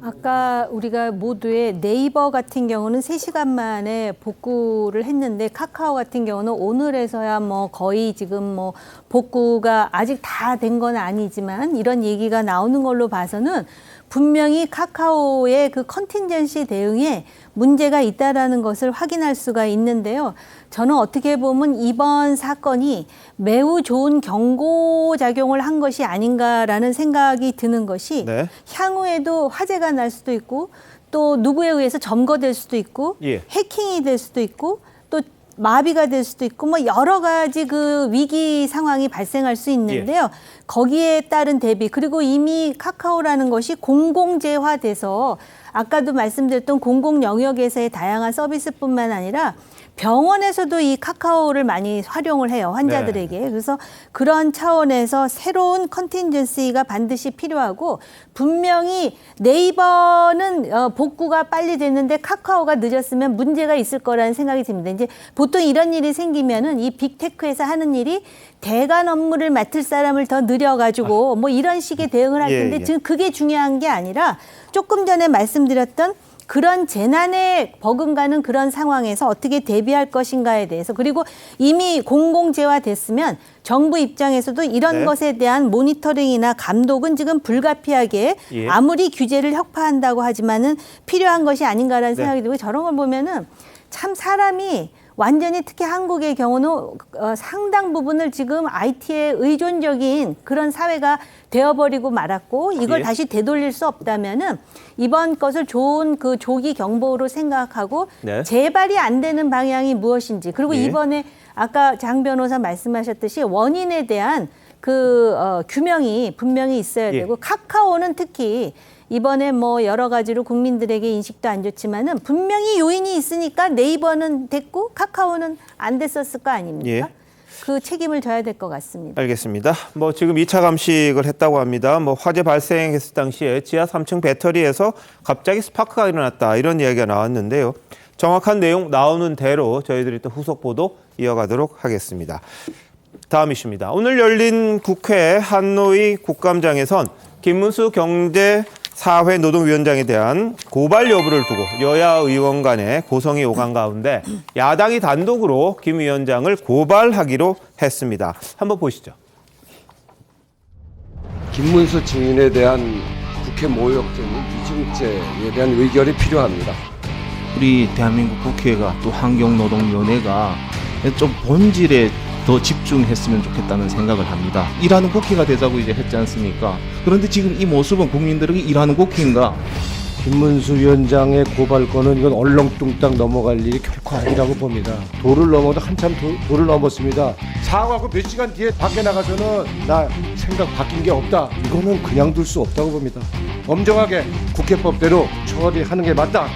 Speaker 10: 아까 우리가 모두의 네이버 같은 경우는 3시간 만에 복구를 했는데 카카오 같은 경우는 오늘에서야 뭐 거의 지금 뭐 복구가 아직 다 된 건 아니지만 이런 얘기가 나오는 걸로 봐서는 분명히 카카오의 그 컨틴전시 대응에 문제가 있다라는 것을 확인할 수가 있는데요. 저는 어떻게 보면 이번 사건이 매우 좋은 경고작용을 한 것이 아닌가라는 생각이 드는 것이 향후에도 화재가 날 수도 있고 또 누구에 의해서 점거될 수도 있고 해킹이 될 수도 있고 또 마비가 될 수도 있고 뭐 여러 가지 그 위기 상황이 발생할 수 있는데요. 거기에 따른 대비 그리고 이미 카카오라는 것이 공공재화돼서 아까도 말씀드렸던 공공 영역에서의 다양한 서비스뿐만 아니라 병원에서도 이 카카오를 많이 활용을 해요. 환자들에게. 그래서 그런 차원에서 새로운 컨틴전시가 반드시 필요하고 분명히 네이버는 복구가 빨리 됐는데 카카오가 늦었으면 문제가 있을 거라는 생각이 듭니다. 이제 보통 이런 일이 생기면은 이 빅테크에서 하는 일이 대관 업무를 맡을 사람을 더 늘여가지고 뭐 이런 식의 대응을 할 텐데 지금 그게 중요한 게 아니라 조금 전에 말씀드렸던 그런 재난에 버금가는 그런 상황에서 어떻게 대비할 것인가에 대해서 그리고 이미 공공재화됐으면 정부 입장에서도 이런 것에 대한 모니터링이나 감독은 지금 불가피하게 아무리 규제를 혁파한다고 하지만은 필요한 것이 아닌가라는 생각이 들고 저런 걸 보면은 참 사람이 완전히 특히 한국의 경우는 상당 부분을 지금 IT에 의존적인 그런 사회가 되어버리고 말았고 이걸 다시 되돌릴 수 없다면은 이번 것을 좋은 그 조기 경보로 생각하고 재발이 안 되는 방향이 무엇인지 그리고 이번에 아까 장 변호사 말씀하셨듯이 원인에 대한 그 규명이 분명히 있어야 되고 카카오는 특히 이번에 뭐 여러 가지로 국민들에게 인식도 안 좋지만은 분명히 요인이 있으니까 네이버는 됐고 카카오는 안 됐었을 거 아닙니까? 그 책임을 져야 될 것 같습니다.
Speaker 1: 알겠습니다. 뭐 지금 2차 감식을 했다고 합니다. 뭐 화재 발생했을 당시에 지하 3층 배터리에서 갑자기 스파크가 일어났다 이런 이야기가 나왔는데요. 정확한 내용 나오는 대로 저희들이 또 후속 보도 이어가도록 하겠습니다. 다음 이슈입니다. 오늘 열린 국회 한노위 국감장에선 김문수 경제사회노동위원장에 대한 고발 여부를 두고 여야 의원 간의 고성이 오간 가운데 야당이 단독으로 김 위원장을 고발하기로 했습니다. 한번 보시죠.
Speaker 21: 김문수 증인에 대한 국회 모욕죄는 위증죄에 대한 의결이 필요합니다.
Speaker 22: 우리 대한민국 국회가 또 환경노동위원회가 좀 본질에 더 집중했으면 좋겠다는 생각을 합니다. 일하는 국회가 되자고 이제 했지 않습니까? 그런데 지금 이 모습은 국민들에게 일하는 국회인가?
Speaker 23: 김문수 위원장의 고발건은 이건 얼렁뚱땅 넘어갈 일이 결코 아니라고 봅니다. 도를 넘어도 한참 도를 넘었습니다. 사과하고 몇 시간 뒤에 밖에 나가서는 나 생각 바뀐 게 없다. 이거는 그냥 둘 수 없다고 봅니다. 엄정하게 국회법대로 처리하는 게 맞다.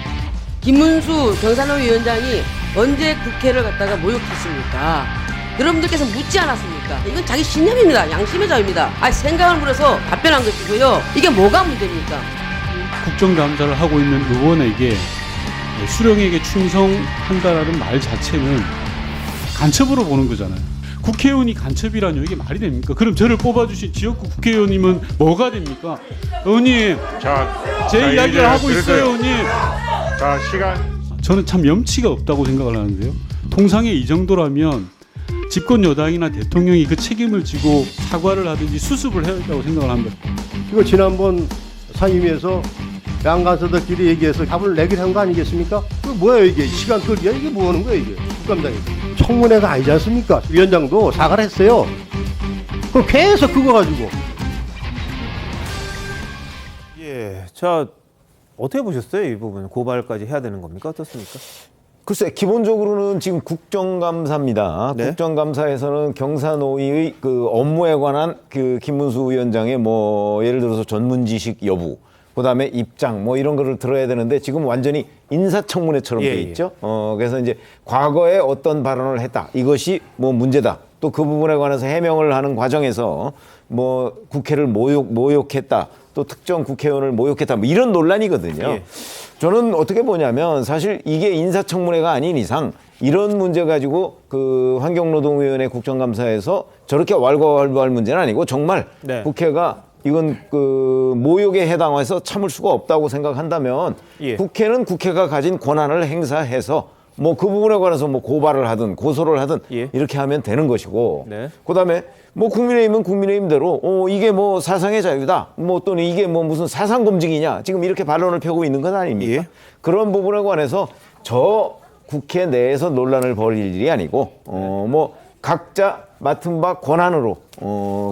Speaker 24: 김문수 경산노위 위원장이 언제 국회를 갖다가 모욕했습니까? 여러분들께서 묻지 않았습니까? 이건 자기 신념입니다. 양심의 자유입니다. 생각을 물어서 답변한 것이고요. 이게 뭐가 문제입니까?
Speaker 25: 국정감사를 하고 있는 의원에게 수령에게 충성한다라는 말 자체는 간첩으로 보는 거잖아요. 국회의원이 간첩이라뇨? 이게 말이 됩니까? 그럼 저를 뽑아주신 지역구 국회의원님은 뭐가 됩니까? 의원님, 제 이야기를 하고 있어요, 의원님. 저는 참 염치가 없다고 생각을 하는데요. 통상에 이 정도라면 집권 여당이나 대통령이 그 책임을 지고 사과를 하든지 수습을 해야 된다고 생각을 합니다.
Speaker 23: 이거 지난번 상임위에서 양간사들끼리 얘기해서 답을 내기로 한 거 아니겠습니까? 그 뭐야 이게 시간 끌기야 이게 뭐 하는 거야 이게 국감장에서 청문회가 아니지 않습니까? 위원장도 사과를 했어요. 그럼 계속 그거 가지고
Speaker 1: 자 어떻게 보셨어요 이 부분 고발까지 해야 되는 겁니까 어떻습니까?
Speaker 2: 글쎄 기본적으로는 지금 국정감사입니다. 국정감사에서는 경사노위의 그 업무에 관한 그 김문수 위원장의 뭐 예를 들어서 전문 지식 여부, 그다음에 입장 뭐 이런 거를 들어야 되는데 지금 완전히 인사청문회처럼 돼 있죠. 그래서 이제 과거에 어떤 발언을 했다 이것이 뭐 문제다. 또 그 부분에 관해서 해명을 하는 과정에서 뭐 국회를 모욕했다. 또 특정 국회의원을 모욕했다. 뭐 이런 논란이거든요. 저는 어떻게 보냐면 사실 이게 인사청문회가 아닌 이상 이런 문제 가지고 그 환경노동위원회 국정감사에서 저렇게 왈가왈부할 문제는 아니고 정말
Speaker 1: 네.
Speaker 2: 국회가 이건 그 모욕에 해당해서 참을 수가 없다고 생각한다면
Speaker 1: 예.
Speaker 2: 국회는 국회가 가진 권한을 행사해서 뭐 그 부분에 관해서 뭐 고발을 하든 고소를 하든
Speaker 1: 예.
Speaker 2: 이렇게 하면 되는 것이고
Speaker 1: 네.
Speaker 2: 그다음에 뭐 국민의힘은 국민의힘대로 이게 뭐 사상의 자유다 뭐 또는 이게 뭐 무슨 사상 검증이냐 지금 이렇게 반론을 펴고 있는 건 아닙니까?
Speaker 1: 예.
Speaker 2: 그런 부분에 관해서 저 국회 내에서 논란을 벌일 일이 아니고 뭐 각자 맡은 바 권한으로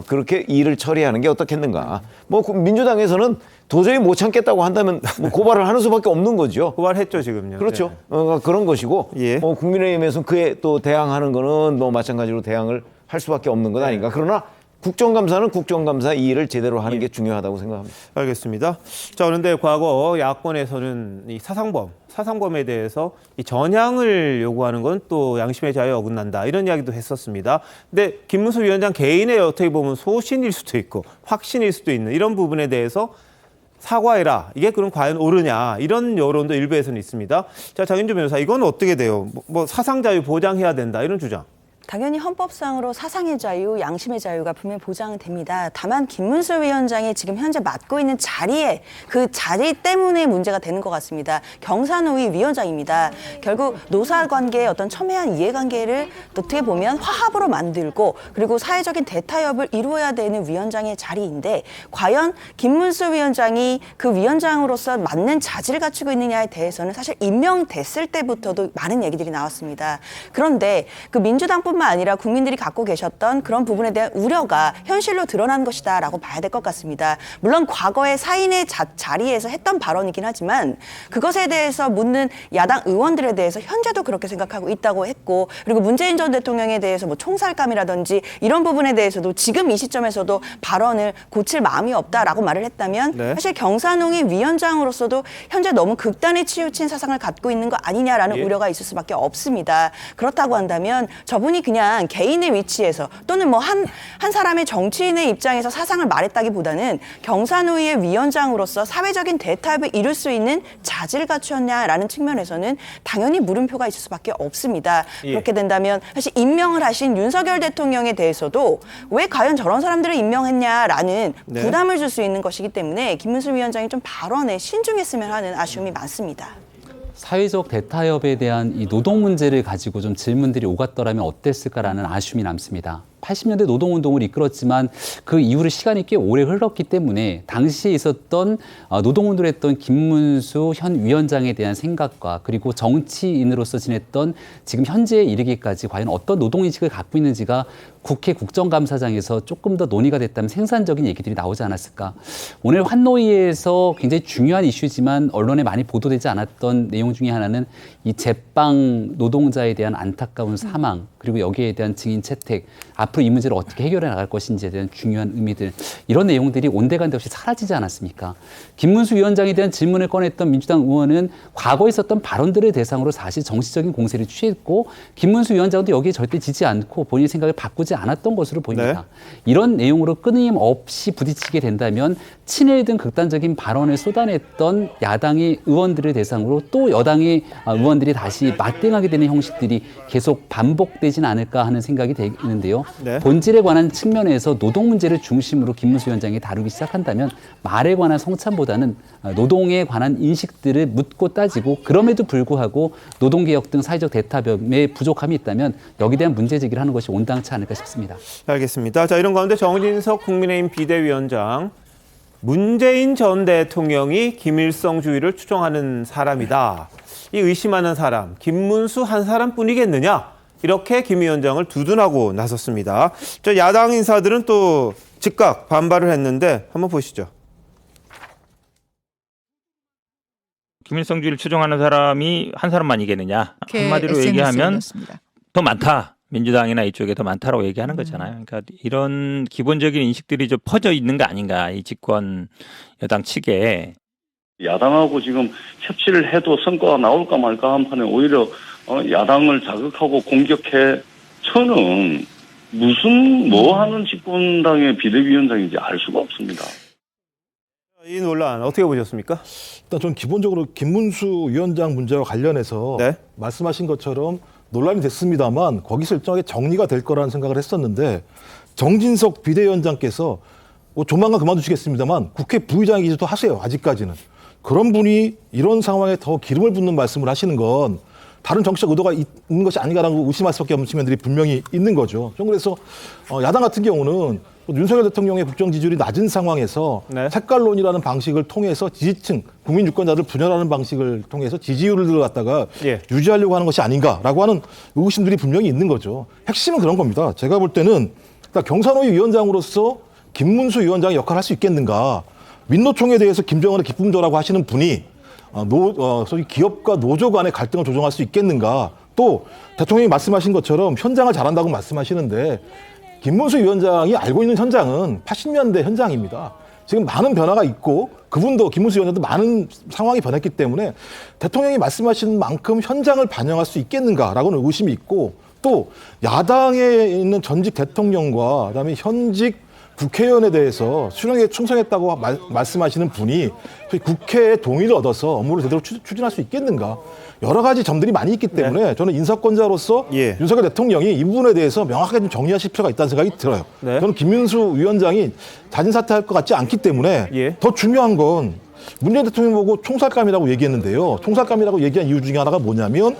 Speaker 2: 그렇게 일을 처리하는 게 어떻겠는가? 뭐 민주당에서는 도저히 못 참겠다고 한다면 뭐 고발을 하는 수밖에 없는 거죠.
Speaker 1: 고발했죠 지금요.
Speaker 2: 그렇죠.
Speaker 1: 네.
Speaker 2: 그런 것이고
Speaker 1: 예.
Speaker 2: 국민의힘에서는 그에 또 대항하는 거는 뭐 마찬가지로 대항을 할 수밖에 없는 것 아닌가. 그러나 국정감사는 국정감사 이 일을 제대로 하는 게 중요하다고 생각합니다.
Speaker 1: 알겠습니다. 자, 그런데 과거 야권에서는 이 사상범에 대해서 이 전향을 요구하는 건 또 양심의 자유에 어긋난다 이런 이야기도 했었습니다. 근데 김문수 위원장 개인의 어떻게 보면 소신일 수도 있고 확신일 수도 있는 이런 부분에 대해서 사과해라. 이게 그럼 과연 옳으냐 이런 여론도 일부에서는 있습니다. 자, 장윤주 변호사 이건 어떻게 돼요? 뭐 사상 자유 보장해야 된다 이런 주장.
Speaker 15: 당연히 헌법상으로 사상의 자유, 양심의 자유가 분명히 보장됩니다. 다만 김문수 위원장이 지금 현재 맡고 있는 자리에 그 자리 때문에 문제가 되는 것 같습니다. 경사노위 위원장입니다. 결국 노사관계의 어떤 첨예한 이해관계를 어떻게 보면 화합으로 만들고 그리고 사회적인 대타협을 이루어야 되는 위원장의 자리인데 과연 김문수 위원장이 그 위원장으로서 맞는 자질을 갖추고 있느냐에 대해서는 사실 임명됐을 때부터도 많은 얘기들이 나왔습니다. 그런데 그 민주당뿐만 아니라 국민들이 갖고 계셨던 그런 부분에 대한 우려가 현실로 드러난 것이다라고 봐야 될 것 같습니다. 물론 과거에 사인의 자리에서 했던 발언이긴 하지만 그것에 대해서 묻는 야당 의원들에 대해서 현재도 그렇게 생각하고 있다고 했고 그리고 문재인 전 대통령에 대해서 뭐 총살감이라든지 이런 부분에 대해서도 지금 이 시점에서도 발언을 고칠 마음이 없다라고 말을 했다면
Speaker 1: 네.
Speaker 15: 사실 경사농위 위원장으로서도 현재 너무 극단에 치우친 사상을 갖고 있는 거 아니냐라는
Speaker 1: 예.
Speaker 15: 우려가 있을 수밖에 없습니다. 그렇다고 한다면 저분이 그냥 개인의 위치에서 또는 뭐 한 사람의 정치인의 입장에서 사상을 말했다기보다는 경사노위의 위원장으로서 사회적인 대타협을 이룰 수 있는 자질을 갖추었냐라는 측면에서는 당연히 물음표가 있을 수밖에 없습니다.
Speaker 1: 예.
Speaker 15: 그렇게 된다면 사실 임명을 하신 윤석열 대통령에 대해서도 왜 과연 저런 사람들을 임명했냐라는
Speaker 1: 네.
Speaker 15: 부담을 줄 수 있는 것이기 때문에 김문수 위원장이 좀 발언에 신중했으면 하는 아쉬움이 많습니다.
Speaker 16: 사회적 대타협에 대한 이 노동 문제를 가지고 좀 질문들이 오갔더라면 어땠을까라는 아쉬움이 남습니다. 80년대 노동운동을 이끌었지만 그 이후로 시간이 꽤 오래 흘렀기 때문에 당시에 있었던 노동운동을 했던 김문수 현 위원장에 대한 생각과 그리고 정치인으로서 지냈던 지금 현재에 이르기까지 과연 어떤 노동인식을 갖고 있는지가 국회 국정감사장에서 조금 더 논의가 됐다면 생산적인 얘기들이 나오지 않았을까. 오늘 환노위에서 굉장히 중요한 이슈지만 언론에 많이 보도되지 않았던 내용 중에 하나는 이 제빵 노동자에 대한 안타까운 사망 그리고 여기에 대한 증인 채택 앞으로 이 문제를 어떻게 해결해 나갈 것인지에 대한 중요한 의미들 이런 내용들이 온데간데 없이 사라지지 않았습니까? 김문수 위원장에 대한 질문을 꺼냈던 민주당 의원은 과거에 있었던 발언들을 대상으로 사실 정치적인 공세를 취했고 김문수 위원장도 여기에 절대 지지 않고 본인의 생각을 바꾸지 않았던 것으로 보입니다. 네. 이런 내용으로 끊임없이 부딪히게 된다면 친일 등 극단적인 발언을 쏟아냈던 야당의 의원들을 대상으로 또 여당의 의원들이 다시 맞대응하게 되는 형식들이 계속 반복되진 않을까 하는 생각이 되는데요.
Speaker 1: 네.
Speaker 16: 본질에 관한 측면에서 노동 문제를 중심으로 김문수 위원장이 다루기 시작한다면 말에 관한 성찬보다는 노동에 관한 인식들을 묻고 따지고 그럼에도 불구하고 노동개혁 등 사회적 대타협에 부족함이 있다면 여기에 대한 문제 제기를 하는 것이 온당치 않을까 싶습니다.
Speaker 1: 알겠습니다. 자, 이런 가운데 정진석 국민의힘 비대위원장 문재인 전 대통령이 김일성주의를 추종하는 사람이다. 이 의심하는 사람 김문수 한 사람뿐이겠느냐? 이렇게 김 위원장을 두둔하고 나섰습니다. 저 야당 인사들은 또 즉각 반발을 했는데 한번 보시죠.
Speaker 3: 김일성주의를 추종하는 사람이 한 사람만이겠느냐. 한마디로 얘기하면 더 많다. 민주당이나 이쪽에 더 많다라고 얘기하는 거잖아요. 그러니까 이런 기본적인 인식들이 좀 퍼져 있는 거 아닌가. 이 집권 여당 측에.
Speaker 4: 야당하고 지금 협치를 해도 성과가 나올까 말까 한 판에 오히려 야당을 자극하고 공격해. 저는 무슨 뭐 하는 집권당의 비대위원장인지 알 수가 없습니다.
Speaker 1: 이 논란 어떻게 보셨습니까?
Speaker 11: 일단 전 기본적으로 김문수 위원장 문제와 관련해서 말씀하신 것처럼 논란이 됐습니다만 거기서 일정하게 정리가 될 거라는 생각을 했었는데 정진석 비대위원장께서 뭐 조만간 그만두시겠습니다만 국회 부의장이기도 하세요. 아직까지는. 그런 분이 이런 상황에 더 기름을 붓는 말씀을 하시는 건 다른 정치적 의도가 있는 것이 아닌가라고 의심할 수밖에 없는 측면들이 분명히 있는 거죠. 좀 그래서 야당 같은 경우는 윤석열 대통령의 국정 지지율이 낮은 상황에서 색깔론이라는 방식을 통해서 지지층, 국민 유권자들 분열하는 방식을 통해서 지지율을 갖다가 유지하려고 하는 것이 아닌가라고 하는 의구심들이 분명히 있는 거죠. 핵심은 그런 겁니다. 제가 볼 때는 경산호위 위원장으로서 김문수 위원장이 역할을 할 수 있겠는가. 민노총에 대해서 김정은의 기쁨조라고 하시는 분이 소위 기업과 노조 간의 갈등을 조정할 수 있겠는가. 또 대통령이 말씀하신 것처럼 현장을 잘한다고 말씀하시는데 김문수 위원장이 알고 있는 현장은 80년대 현장입니다. 지금 많은 변화가 있고 그분도 김문수 위원장도 많은 상황이 변했기 때문에 대통령이 말씀하신 만큼 현장을 반영할 수 있겠는가라고는 의구심이 있고 또 야당에 있는 전직 대통령과 그다음에 현직 국회의원에 대해서 수령에 충성했다고 말씀하시는 분이 국회의 동의를 얻어서 업무를 제대로 추진할 수 있겠는가. 여러 가지 점들이 많이 있기 때문에 저는 인사권자로서 윤석열 대통령이 이 부분에 대해서 명확하게 좀 정리하실 필요가 있다는 생각이 들어요. 저는 김문수 위원장이 자진사퇴할 것 같지 않기 때문에 더 중요한 건 문재인 대통령 보고 총살감이라고 얘기했는데요. 총살감이라고 얘기한 이유 중에 하나가 뭐냐면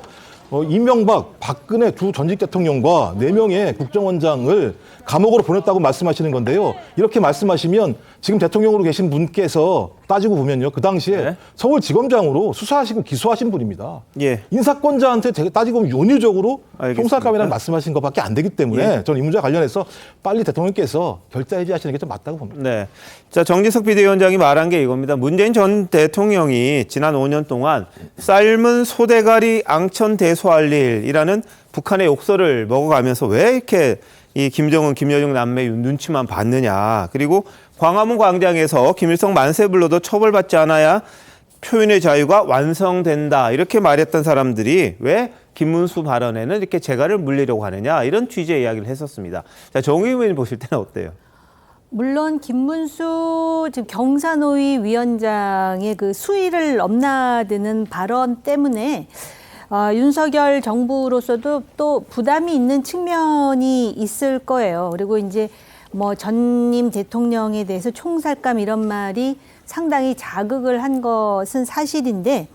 Speaker 11: 이명박, 박근혜 두 전직 대통령과 4명의 국정원장을 감옥으로 보냈다고 말씀하시는 건데요. 이렇게 말씀하시면 지금 대통령으로 계신 분께서 따지고 보면요. 그 당시에 서울지검장으로 수사하시고 기소하신 분입니다. 인사권자한테 따지고 보면 윤리적으로 총살감이라는 말씀하신 것밖에 안 되기 때문에 저는 이 문제와 관련해서 빨리 대통령께서 결자 해지하시는 게 좀 맞다고 봅니다.
Speaker 1: 네. 자, 정진석 비대위원장이 말한 게 이겁니다. 문재인 전 대통령이 지난 5년 동안 삶은 소대가리 앙천 대소할 일이라는 북한의 욕설을 먹어가면서 왜 이렇게 이 김정은, 김여정 남매의 눈치만 봤느냐. 그리고 광화문 광장에서 김일성 만세 불러도 처벌받지 않아야 표현의 자유가 완성된다. 이렇게 말했던 사람들이 왜 김문수 발언에는 이렇게 재갈을 물리려고 하느냐. 이런 취지의 이야기를 했었습니다. 자, 정 의원님 보실 때는 어때요?
Speaker 10: 물론 김문수 지금 경산호위 위원장의 그 수위를 넘나드는 발언 때문에 윤석열 정부로서도 또 부담이 있는 측면이 있을 거예요. 그리고 이제 뭐 전임 대통령에 대해서 총살감 이런 말이 상당히 자극을 한 것은 사실인데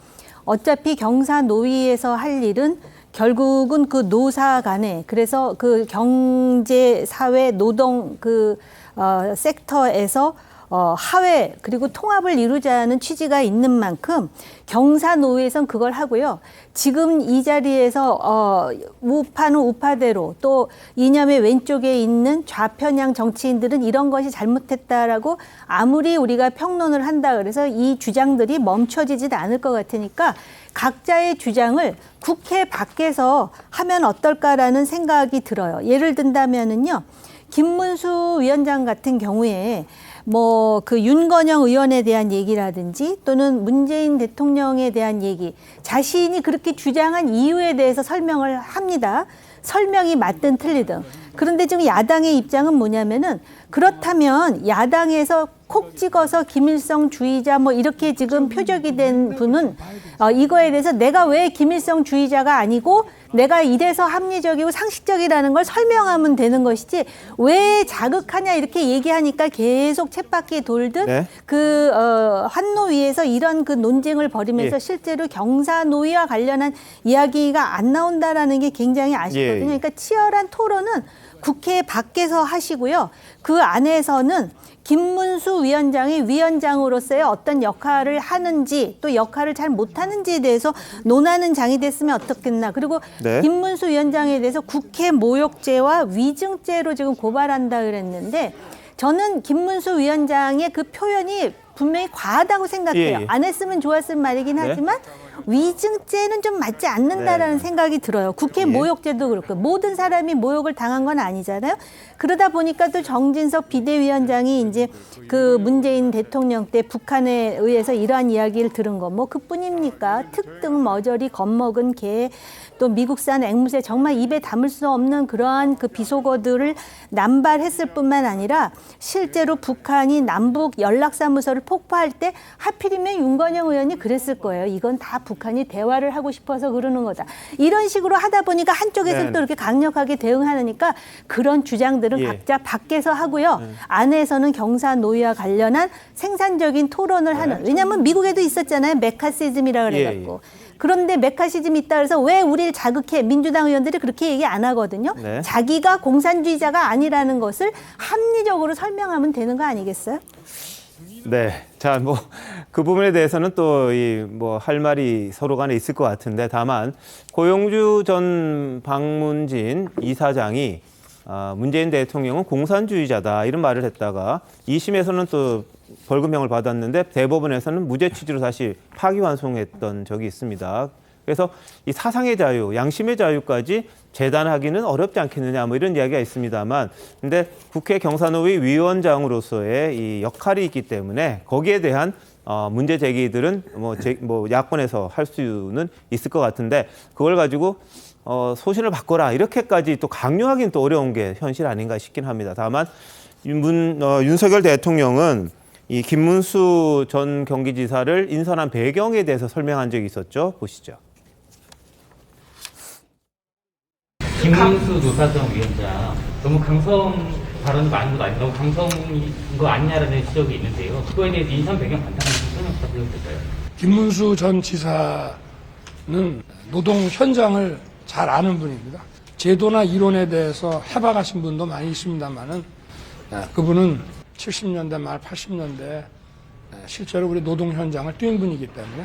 Speaker 10: 어차피 경사노위에서 할 일은 결국은 그 노사 간에 그래서 그 경제, 사회, 노동 그 섹터에서 하회 그리고 통합을 이루자는 취지가 있는 만큼 경사노위에선 그걸 하고요. 지금 이 자리에서 우파는 우파대로 또 이념의 왼쪽에 있는 좌편향 정치인들은 이런 것이 잘못했다라고 아무리 우리가 평론을 한다 그래서 이 주장들이 멈춰지지 않을 것 같으니까 각자의 주장을 국회 밖에서 하면 어떨까라는 생각이 들어요. 예를 든다면은요. 김문수 위원장 같은 경우에 뭐 그 윤건영 의원에 대한 얘기라든지 또는 문재인 대통령에 대한 얘기 자신이 그렇게 주장한 이유에 대해서 설명을 합니다. 설명이 맞든 틀리든. 그런데 지금 야당의 입장은 뭐냐면은 그렇다면 야당에서 콕 찍어서 김일성 주의자 뭐 이렇게 지금 표적이 된 분은 이거에 대해서 내가 왜 김일성 주의자가 아니고 내가 이래서 합리적이고 상식적이라는 걸 설명하면 되는 것이지 왜 자극하냐 이렇게 얘기하니까 계속 쳇바퀴 돌듯 그 환노위에서 이런 그 논쟁을 벌이면서 실제로 경사노위와 관련한 이야기가 안 나온다라는 게 굉장히 아쉽거든요. 그러니까 치열한 토론은 국회 밖에서 하시고요. 그 안에서는 김문수 위원장이 위원장으로서의 어떤 역할을 하는지 또 역할을 잘 못하는지에 대해서 논하는 장이 됐으면 어떻겠나. 그리고 김문수 위원장에 대해서 국회 모욕죄와 위증죄로 지금 고발한다 그랬는데 저는 김문수 위원장의 그 표현이 분명히 과하다고 생각해요. 안 했으면 좋았을 말이긴 하지만 위증죄는 좀 맞지 않는다라는 생각이 들어요. 국회 모욕죄도 그렇고 모든 사람이 모욕을 당한 건 아니잖아요. 그러다 보니까 또 정진석 비대위원장이 이제 그 문재인 대통령 때 북한에 의해서 이러한 이야기를 들은 거 뭐 그뿐입니까? 특등 머저리 겁먹은 개, 또 미국산 앵무새 정말 입에 담을 수 없는 그러한 그 비속어들을 남발했을 뿐만 아니라 실제로 북한이 남북 연락사무소를 폭파할 때 하필이면 윤건영 의원이 그랬을 거예요. 이건 다 북한이 대화를 하고 싶어서 그러는 거다. 이런 식으로 하다 보니까 한쪽에서는 또 이렇게 강력하게 대응하니까 그런 주장들은 각자 밖에서 하고요. 안에서는 경사노위와 관련한 생산적인 토론을 하는. 왜냐하면 미국에도 있었잖아요. 메카시즘이라 그래갖고. 그런데 메카시즘이 있다 그래서 왜 우리를 자극해? 민주당 의원들이 그렇게 얘기 안 하거든요. 자기가 공산주의자가 아니라는 것을 합리적으로 설명하면 되는 거 아니겠어요?
Speaker 1: 네. 자, 뭐, 그 부분에 대해서는 또, 할 말이 서로 간에 있을 것 같은데, 다만, 고용주 전 방문진 이사장이 문재인 대통령은 공산주의자다, 이런 말을 했다가, 2심에서는 또 벌금형을 받았는데, 대법원에서는 무죄 취지로 다시 파기환송했던 적이 있습니다. 그래서 이 사상의 자유, 양심의 자유까지 재단하기는 어렵지 않겠느냐, 뭐 이런 이야기가 있습니다만, 근데 국회 경사노위 위원장으로서의 이 역할이 있기 때문에 거기에 대한 문제 제기들은 뭐 야권에서 할 수는 있을 것 같은데, 그걸 가지고 소신을 바꿔라 이렇게까지 또 강요하기는 또 어려운 게 현실 아닌가 싶긴 합니다. 다만 윤석열 대통령은 이 김문수 전 경기지사를 인선한 배경에 대해서 설명한 적이 있었죠. 보시죠.
Speaker 7: 김문수 노사정 위원장 너무 강성 발언이 많은 거 아니냐, 너무 강성인 거 아니냐라는 지적이 있는데요. 그거에 대해서 인선 배경 간단하게 설명 부탁드려도 될까요?
Speaker 8: 김문수 전 지사는 노동 현장을 잘 아는 분입니다. 제도나 이론에 대해서 해박하신 분도 많이 있습니다만은 그분은 70년대 말 80년대 실제로 우리 노동 현장을 뛴 분이기 때문에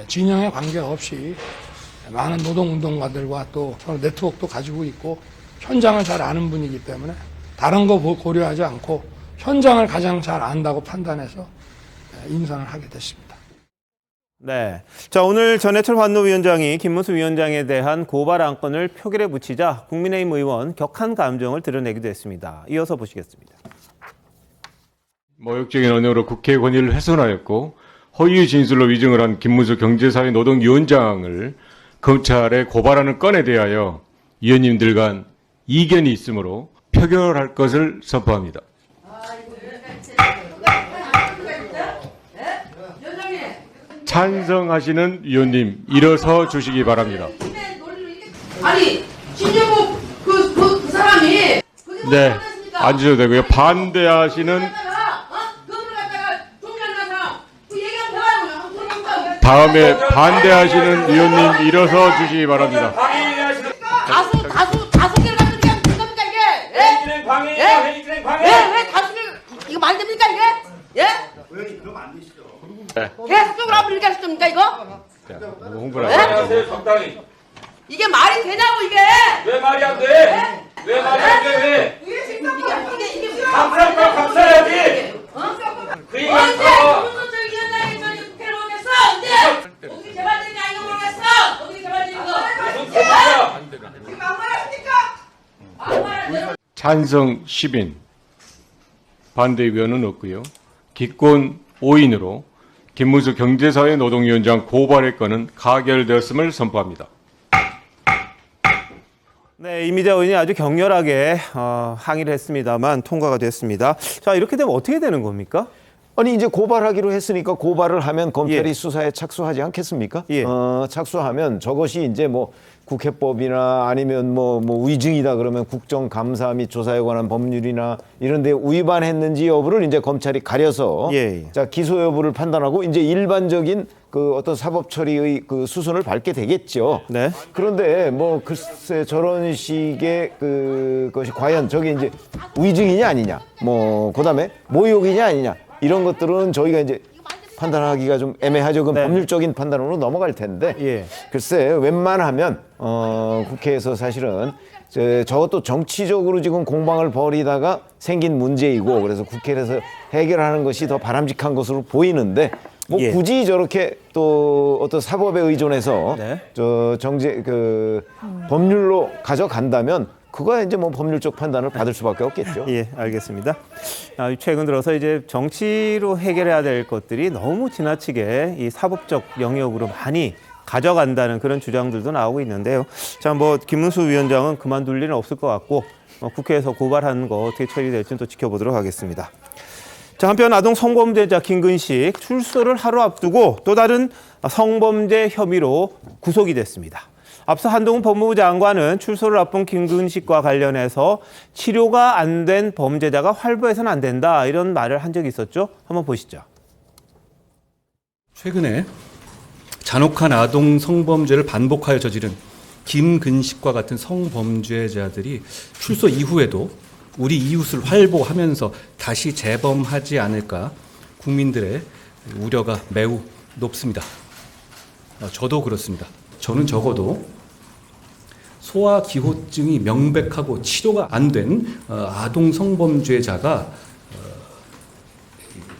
Speaker 8: 진영에 관계없이 많은 노동운동가들과 또 서로 네트워크도 가지고 있고 현장을 잘 아는 분이기 때문에 다른 거 고려하지 않고 현장을 가장 잘 안다고 판단해서 인선을 하게 됐습니다.
Speaker 1: 네. 자, 오늘 전해철 환노위원장이 김문수 위원장에 대한 고발 안건을 표결에 붙이자 국민의힘 의원 격한 감정을 드러내기도 했습니다. 이어서 보시겠습니다.
Speaker 9: 모욕적인 언어로 국회 권위를 훼손하였고 허위 진술로 위증을 한 김문수 경제사회 노동위원장을 검찰에 고발하는 건에 대하여 위원님들 간 이견이 있으므로 표결할 것을 선포합니다. 찬성하시는 위원님 일어서 주시기 바랍니다.
Speaker 24: 아니 신정국 그 사람이
Speaker 9: 네, 앉으셔도 되고요. 반대하시는 다음에 반대하시는 위원님 일어서 주시기 바랍니다.
Speaker 24: 다수결 같은 게 됩니까 이게?
Speaker 7: 회의 방해예요. 회의 진행 방해.
Speaker 24: 왜 다수결 이거 말이 됩니까 이게? 예?
Speaker 9: 네.
Speaker 24: 계속적으로 앞으로 이렇게 하시렵니까 이거?
Speaker 9: 자, 홍보를
Speaker 7: 하세요. 적당히.
Speaker 24: 이게 말이 되냐고 이게?
Speaker 7: 왜 말이 안 돼? 왜 말이 안 돼?
Speaker 24: 이게
Speaker 7: 감사할 거 감사해야지. 그 얘기
Speaker 24: 언제 김문수 위원장이 저희 국회를 오겠어? 언제? 어떻게 개발되는지 아닌 거 모르겠어? 어떻게 개발되는 거? 막말하십니까?
Speaker 9: 찬성 10인, 반대 의견은 없고요. 기권 5인으로 김문수 경제사회 노동위원장 고발의 건은 가결되었음을 선포합니다.
Speaker 1: 네, 이미자 의원이 아주 격렬하게 항의를 했습니다만 통과가 됐습니다. 자, 이렇게 되면 어떻게 되는 겁니까?
Speaker 2: 아니 이제 고발하기로 했으니까 고발을 하면 검찰이 수사에 착수하지 않겠습니까? 착수하면 저것이 이제 뭐 국회법이나 아니면 뭐 위증이다 그러면 국정감사 및 조사에 관한 법률이나 이런 데 위반했는지 여부를 이제 검찰이 가려서 자 기소 여부를 판단하고 이제 일반적인 그 어떤 사법 처리의 그 수순을 밟게 되겠죠. 그런데 뭐 글쎄 저런 식의 그것이 과연 저게 이제 위증이냐 아니냐, 뭐 그다음에 모욕이냐 아니냐. 이런 것들은 저희가 이제 판단하기가 좀 애매하죠. 그럼 법률적인 판단으로 넘어갈 텐데 글쎄 웬만하면 국회에서 사실은 저것도 정치적으로 지금 공방을 벌이다가 생긴 문제이고 그래서 국회에서 해결하는 것이 더 바람직한 것으로 보이는데 뭐
Speaker 1: 예.
Speaker 2: 굳이 저렇게 또 어떤 사법에 의존해서
Speaker 1: 네.
Speaker 2: 법률로 가져간다면 그거야 이제 뭐 법률적 판단을 받을 수밖에 없겠죠.
Speaker 1: 예, 알겠습니다. 최근 들어서 이제 정치로 해결해야 될 것들이 너무 지나치게 이 사법적 영역으로 많이 가져간다는 그런 주장들도 나오고 있는데요. 자, 뭐 김문수 위원장은 그만둘 일은 없을 것 같고 국회에서 고발하는 거 어떻게 처리될지는 또 지켜보도록 하겠습니다. 자, 한편 아동 성범죄자 김근식 출소를 하루 앞두고 또 다른 성범죄 혐의로 구속이 됐습니다. 앞서 한동훈 법무부 장관은 출소를 앞둔 김근식과 관련해서 치료가 안 된 범죄자가 활보해서는 안 된다 이런 말을 한 적이 있었죠. 한번 보시죠.
Speaker 6: 최근에 잔혹한 아동 성범죄를 반복하여 저지른 김근식과 같은 성범죄자들이 출소 이후에도 우리 이웃을 활보하면서 다시 재범하지 않을까 국민들의 우려가 매우 높습니다. 저도 그렇습니다. 저는 적어도 소아기호증이 명백하고 치료가 안 된 아동 성범죄자가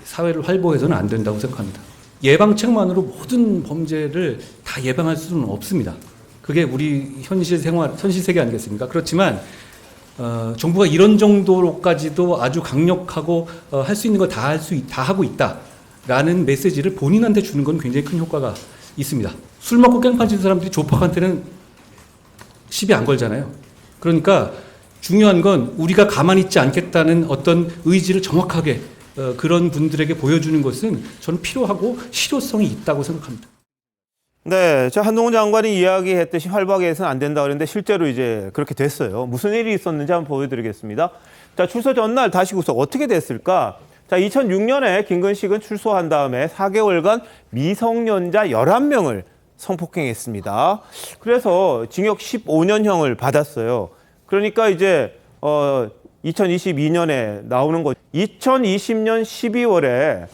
Speaker 6: 사회를 활보해서는 안 된다고 생각합니다. 예방책만으로 모든 범죄를 다 예방할 수는 없습니다. 그게 우리 현실 세계 아니겠습니까? 그렇지만 정부가 이런 정도로까지도 아주 강력하고 할 수 있는 거 다 하고 있다라는 메시지를 본인한테 주는 건 굉장히 큰 효과가 있습니다. 술 먹고 깽판 치는 사람들이 조폭한테는 시비 안 걸잖아요. 그러니까 중요한 건 우리가 가만히 있지 않겠다는 어떤 의지를 정확하게 그런 분들에게 보여주는 것은 저는 필요하고 실효성이 있다고 생각합니다.
Speaker 1: 네, 자 한동훈 장관이 이야기했듯이 활발하게 해서는 안 된다 그랬는데 실제로 이제 그렇게 됐어요. 무슨 일이 있었는지 한번 보여드리겠습니다. 자, 출소 전날 다시 구속 어떻게 됐을까? 자, 2006년에 김근식은 출소한 다음에 4개월간 미성년자 11명을 성폭행했습니다. 그래서 징역 15년형을 받았어요. 그러니까 이제 2022년에 나오는 거. 2020년 12월에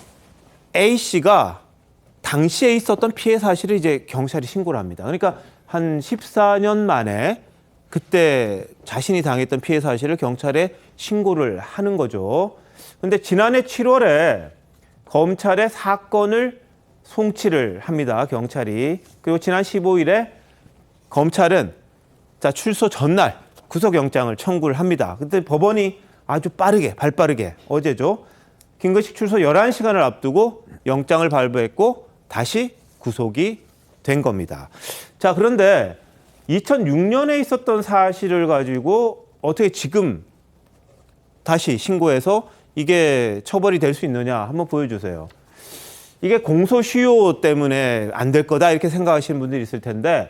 Speaker 1: A 씨가 당시에 있었던 피해 사실을 이제 경찰이 신고를 합니다. 그러니까 한 14년 만에 그때 자신이 당했던 피해 사실을 경찰에 신고를 하는 거죠. 근데 지난해 7월에 검찰에 사건을 송치를 합니다. 경찰이. 그리고 지난 15일에 검찰은 자 출소 전날 구속영장을 청구를 합니다. 그때 법원이 아주 빠르게 발빠르게 어제죠. 김근식 출소 11시간을 앞두고 영장을 발부했고 다시 구속이 된 겁니다. 자, 그런데 2006년에 있었던 사실을 가지고 어떻게 지금 다시 신고해서 이게 처벌이 될 수 있느냐 한번 보여주세요. 이게 공소시효 때문에 안 될 거다 이렇게 생각하시는 분들이 있을 텐데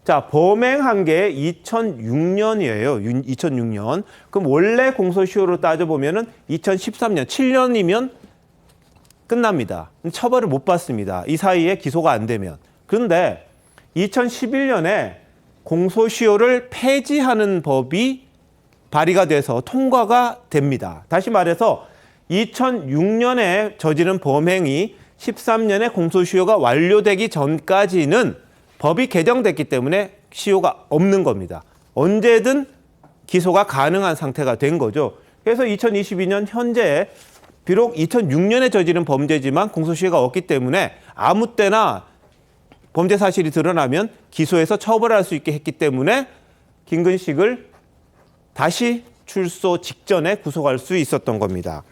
Speaker 1: 자, 범행한 게 2006년이에요. 2006년. 그럼 원래 공소시효로 따져보면은 2013년, 7년이면 끝납니다. 처벌을 못 받습니다. 이 사이에 기소가 안 되면. 그런데 2011년에 공소시효를 폐지하는 법이 발의가 돼서 통과가 됩니다. 다시 말해서 2006년에 저지른 범행이 13년에 공소시효가 완료되기 전까지는 법이 개정됐기 때문에 시효가 없는 겁니다. 언제든 기소가 가능한 상태가 된 거죠. 그래서 2022년 현재 비록 2006년에 저지른 범죄지만 공소시효가 없기 때문에 아무 때나 범죄 사실이 드러나면 기소해서 처벌할 수 있게 했기 때문에 김근식을 다시 출소 직전에 구속할 수 있었던 겁니다.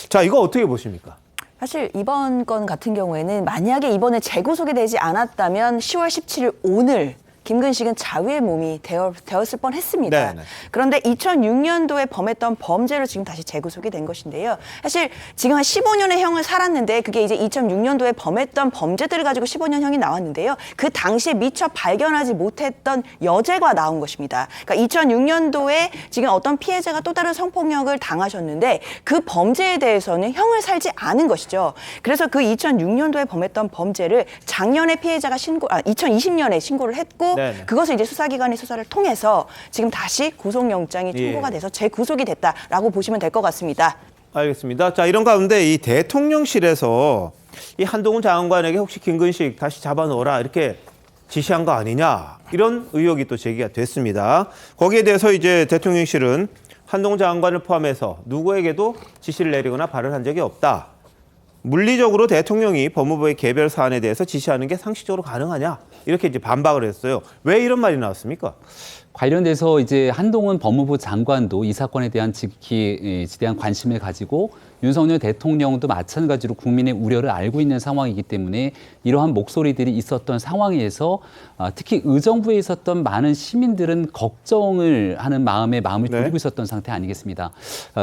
Speaker 1: 자, 이거 어떻게 보십니까?
Speaker 15: 사실 이번 건 같은 경우에는 만약에 이번에 재구속이 되지 않았다면 10월 17일 오늘 김근식은 자위의 몸이 되었을 뻔했습니다.
Speaker 1: 네네.
Speaker 15: 그런데 2006년도에 범했던 범죄로 지금 다시 재구속이 된 것인데요. 사실 지금 한 15년의 형을 살았는데 그게 이제 2006년도에 범했던 범죄들을 가지고 15년 형이 나왔는데요. 그 당시에 미처 발견하지 못했던 여죄가 나온 것입니다. 그러니까 2006년도에 지금 어떤 피해자가 또 다른 성폭력을 당하셨는데 그 범죄에 대해서는 형을 살지 않은 것이죠. 그래서 그 2006년도에 범했던 범죄를 작년에 피해자가 2020년에 신고를 했고
Speaker 1: 네네.
Speaker 15: 그것을 이제 수사기관의 수사를 통해서 지금 다시 구속영장이 청구가 돼서 재구속이 됐다라고 보시면 될 것 같습니다.
Speaker 1: 알겠습니다. 자, 이런 가운데 이 대통령실에서 이 한동훈 장관에게 혹시 김근식 다시 잡아넣어라 이렇게 지시한 거 아니냐 이런 의혹이 또 제기가 됐습니다. 거기에 대해서 이제 대통령실은 한동훈 장관을 포함해서 누구에게도 지시를 내리거나 발언한 적이 없다. 물리적으로 대통령이 법무부의 개별 사안에 대해서 지시하는 게 상식적으로 가능하냐? 이렇게 이제 반박을 했어요. 왜 이런 말이 나왔습니까?
Speaker 16: 관련돼서 이제 한동훈 법무부 장관도 이 사건에 대한 지대한 관심을 가지고 윤석열 대통령도 마찬가지로 국민의 우려를 알고 있는 상황이기 때문에 이러한 목소리들이 있었던 상황에서 특히 의정부에 있었던 많은 시민들은 걱정을 하는 마음을 졸이고 있었던 상태 아니겠습니까?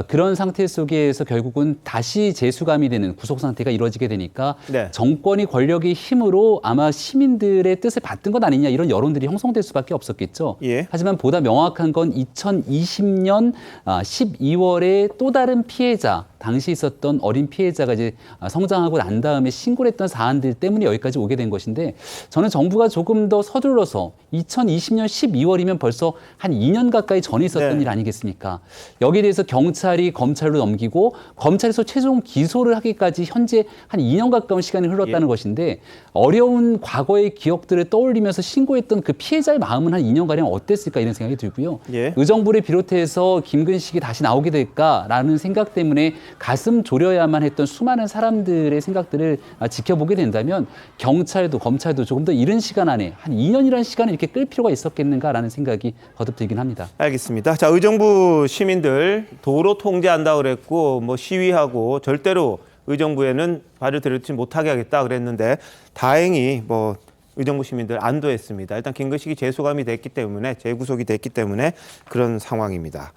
Speaker 16: 그런 상태 속에서 결국은 다시 재수감이 되는 구속 상태가 이루어지게 되니까 정권이 권력의 힘으로 아마 시민들의 뜻을 받든 것 아니냐 이런 여론들이 형성될 수밖에 없었겠죠. 하지만 보다 명확한 건 2020년 12월에 또 다른 피해자, 당시 있었던 어린 피해자가 이제 성장하고 난 다음에 신고를 했던 사안들 때문에 여기까지 오게 된 것인데 저는 정부가 조금 더 서둘러서 2020년 12월이면 벌써 한 2년 가까이 전에 있었던 일 아니겠습니까? 여기에 대해서 경찰이 검찰로 넘기고 검찰에서 최종 기소를 하기까지 현재 한 2년 가까운 시간이 흘렀다는 것인데 어려운 과거의 기억들을 떠올리면서 신고했던 그 피해자의 마음은 한 2년가량 어땠을까 이런 생각이 들고요. 의정부를 비롯해서 김근식이 다시 나오게 될까라는 생각 때문에 가슴 졸여야만 했던 수많은 사람들의 생각들을 지켜보게 된다면 경찰도 검찰도 조금 더 이른 시간 안에 한 2년이라는 시간을 이렇게 끌 필요가 있었겠는가라는 생각이 거듭 들긴 합니다.
Speaker 1: 알겠습니다. 자, 의정부 시민들 도로 통제한다고 그랬고 뭐 시위하고 절대로 의정부에는 발을 들이지 못하게 하겠다 그랬는데 다행히 뭐 의정부 시민들 안도했습니다. 일단 김근식이 재수감이 됐기 때문에 재구속이 됐기 때문에 그런 상황입니다.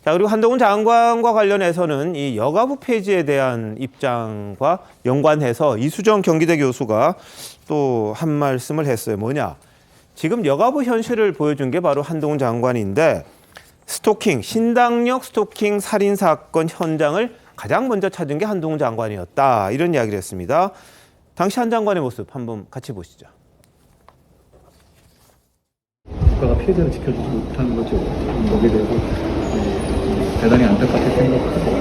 Speaker 1: 자, 그리고 한동훈 장관과 관련해서는 이 여가부 폐지에 대한 입장과 연관해서 이수정 경기대 교수가 또 한 말씀을 했어요. 뭐냐? 지금 여가부 현실을 보여준 게 바로 한동훈 장관인데 스토킹, 신당역 스토킹 살인 사건 현장을 가장 먼저 찾은 게 한동훈 장관이었다. 이런 이야기를 했습니다. 당시 한 장관의 모습 한번 같이 보시죠.
Speaker 12: 국가가 피해자를 지켜주지 못하는 거죠. 거기에 대해서 대단히 안타깝게 생각하고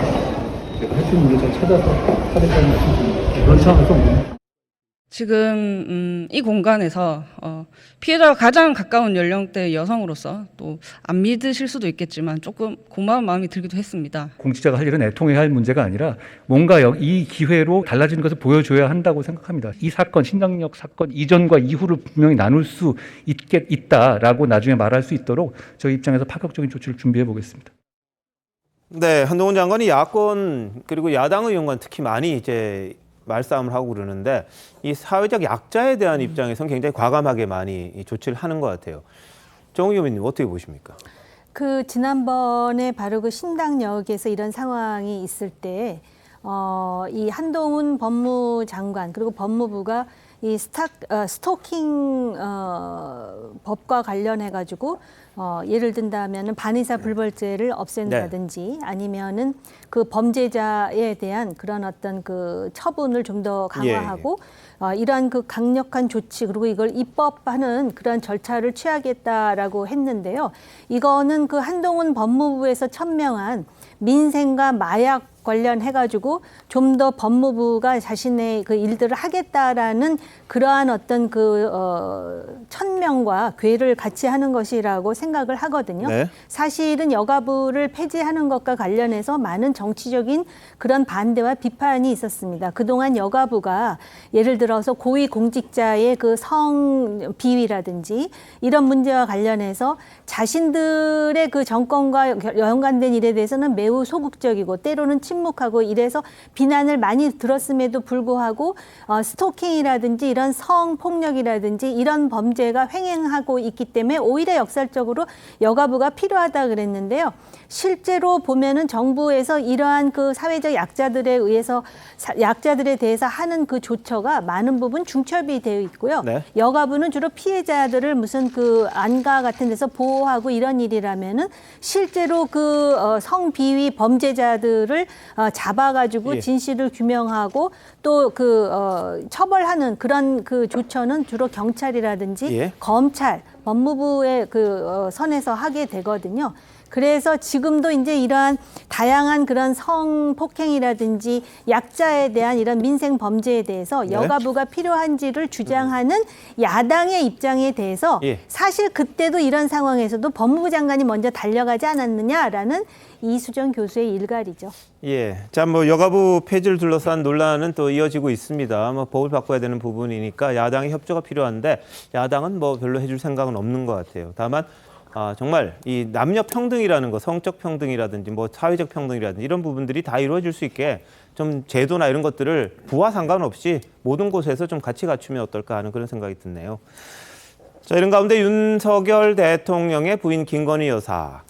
Speaker 12: 할 수 있는 게 좀 찾아서 하겠다는 말씀입니다. 그런 상황에서
Speaker 13: 지금 이 공간에서 피해자가 가장 가까운 연령대 여성으로서 또 안 믿으실 수도 있겠지만 조금 고마운 마음이 들기도 했습니다.
Speaker 12: 공직자가 할 일은 애통해야 할 문제가 아니라 뭔가 이 기회로 달라지는 것을 보여줘야 한다고 생각합니다. 이 사건, 신당역 사건 이전과 이후를 분명히 나눌 수 있다라고 나중에 말할 수 있도록 저희 입장에서 파격적인 조치를 준비해 보겠습니다.
Speaker 1: 네, 한동훈 장관이 야권 그리고 야당 의원과 특히 많이 이제 말싸움을 하고 그러는데 이 사회적 약자에 대한 입장에서는 굉장히 과감하게 많이 조치를 하는 것 같아요. 정우 교수님 어떻게 보십니까?
Speaker 10: 그 지난번에 바로 그 신당역에서 이런 상황이 있을 때 이 한동훈 법무장관 그리고 법무부가 이 스토킹 법과 관련해 가지고 예를 든다면은 반의사 불벌죄를 없앤다든지 아니면은 그 범죄자에 대한 그런 어떤 그 처분을 좀 더 강화하고 이러한 그 강력한 조치 그리고 이걸 입법하는 그런 절차를 취하겠다라고 했는데요. 이거는 그 한동훈 법무부에서 천명한 민생과 마약 관련해가지고 좀 더 법무부가 자신의 그 일들을 하겠다라는 그러한 어떤 그 천명과 궤를 같이 하는 것이라고 생각을 하거든요. 사실은 여가부를 폐지하는 것과 관련해서 많은 정치적인 그런 반대와 비판이 있었습니다. 그동안 여가부가 예를 들어서 고위공직자의 그 성 비위라든지 이런 문제와 관련해서 자신들의 그 정권과 연관된 일에 대해서는 매우 소극적이고 때로는 침묵하고 이래서 비난을 많이 들었음에도 불구하고 스토킹이라든지 이런 성폭력이라든지 이런 범죄가 횡행하고 있기 때문에 오히려 역설적으로 여가부가 필요하다 그랬는데요. 실제로 보면은 정부에서 이러한 그 사회적 약자들에 의해서 약자들에 대해서 하는 그 조처가 많은 부분 중첩이 되어 있고요. 여가부는 주로 피해자들을 무슨 그 안가 같은 데서 보호하고 이런 일이라면은 실제로 그 성비위 범죄자들을 잡아가지고 진실을 규명하고 또 그 처벌하는 그런 그 조처는 주로 경찰이라든지 검찰 법무부의 선에서 하게 되거든요. 그래서 지금도 이제 이러한 다양한 그런 성폭행이라든지 약자에 대한 이런 민생 범죄에 대해서 여가부가 필요한지를 주장하는 야당의 입장에 대해서 사실 그때도 이런 상황에서도 법무부 장관이 먼저 달려가지 않았느냐라는 이수정 교수의 일갈이죠.
Speaker 1: 예. 자, 뭐 여가부 폐지를 둘러싼 논란은 또 이어지고 있습니다. 뭐 법을 바꿔야 되는 부분이니까 야당의 협조가 필요한데 야당은 뭐 별로 해줄 생각은 없는 것 같아요. 다만 정말 이 남녀 평등이라는 거, 성적 평등이라든지 뭐 사회적 평등이라든지 이런 부분들이 다 이루어질 수 있게 좀 제도나 이런 것들을 부와 상관없이 모든 곳에서 좀 같이 갖추면 어떨까 하는 그런 생각이 드네요. 자, 이런 가운데 윤석열 대통령의 부인 김건희 여사.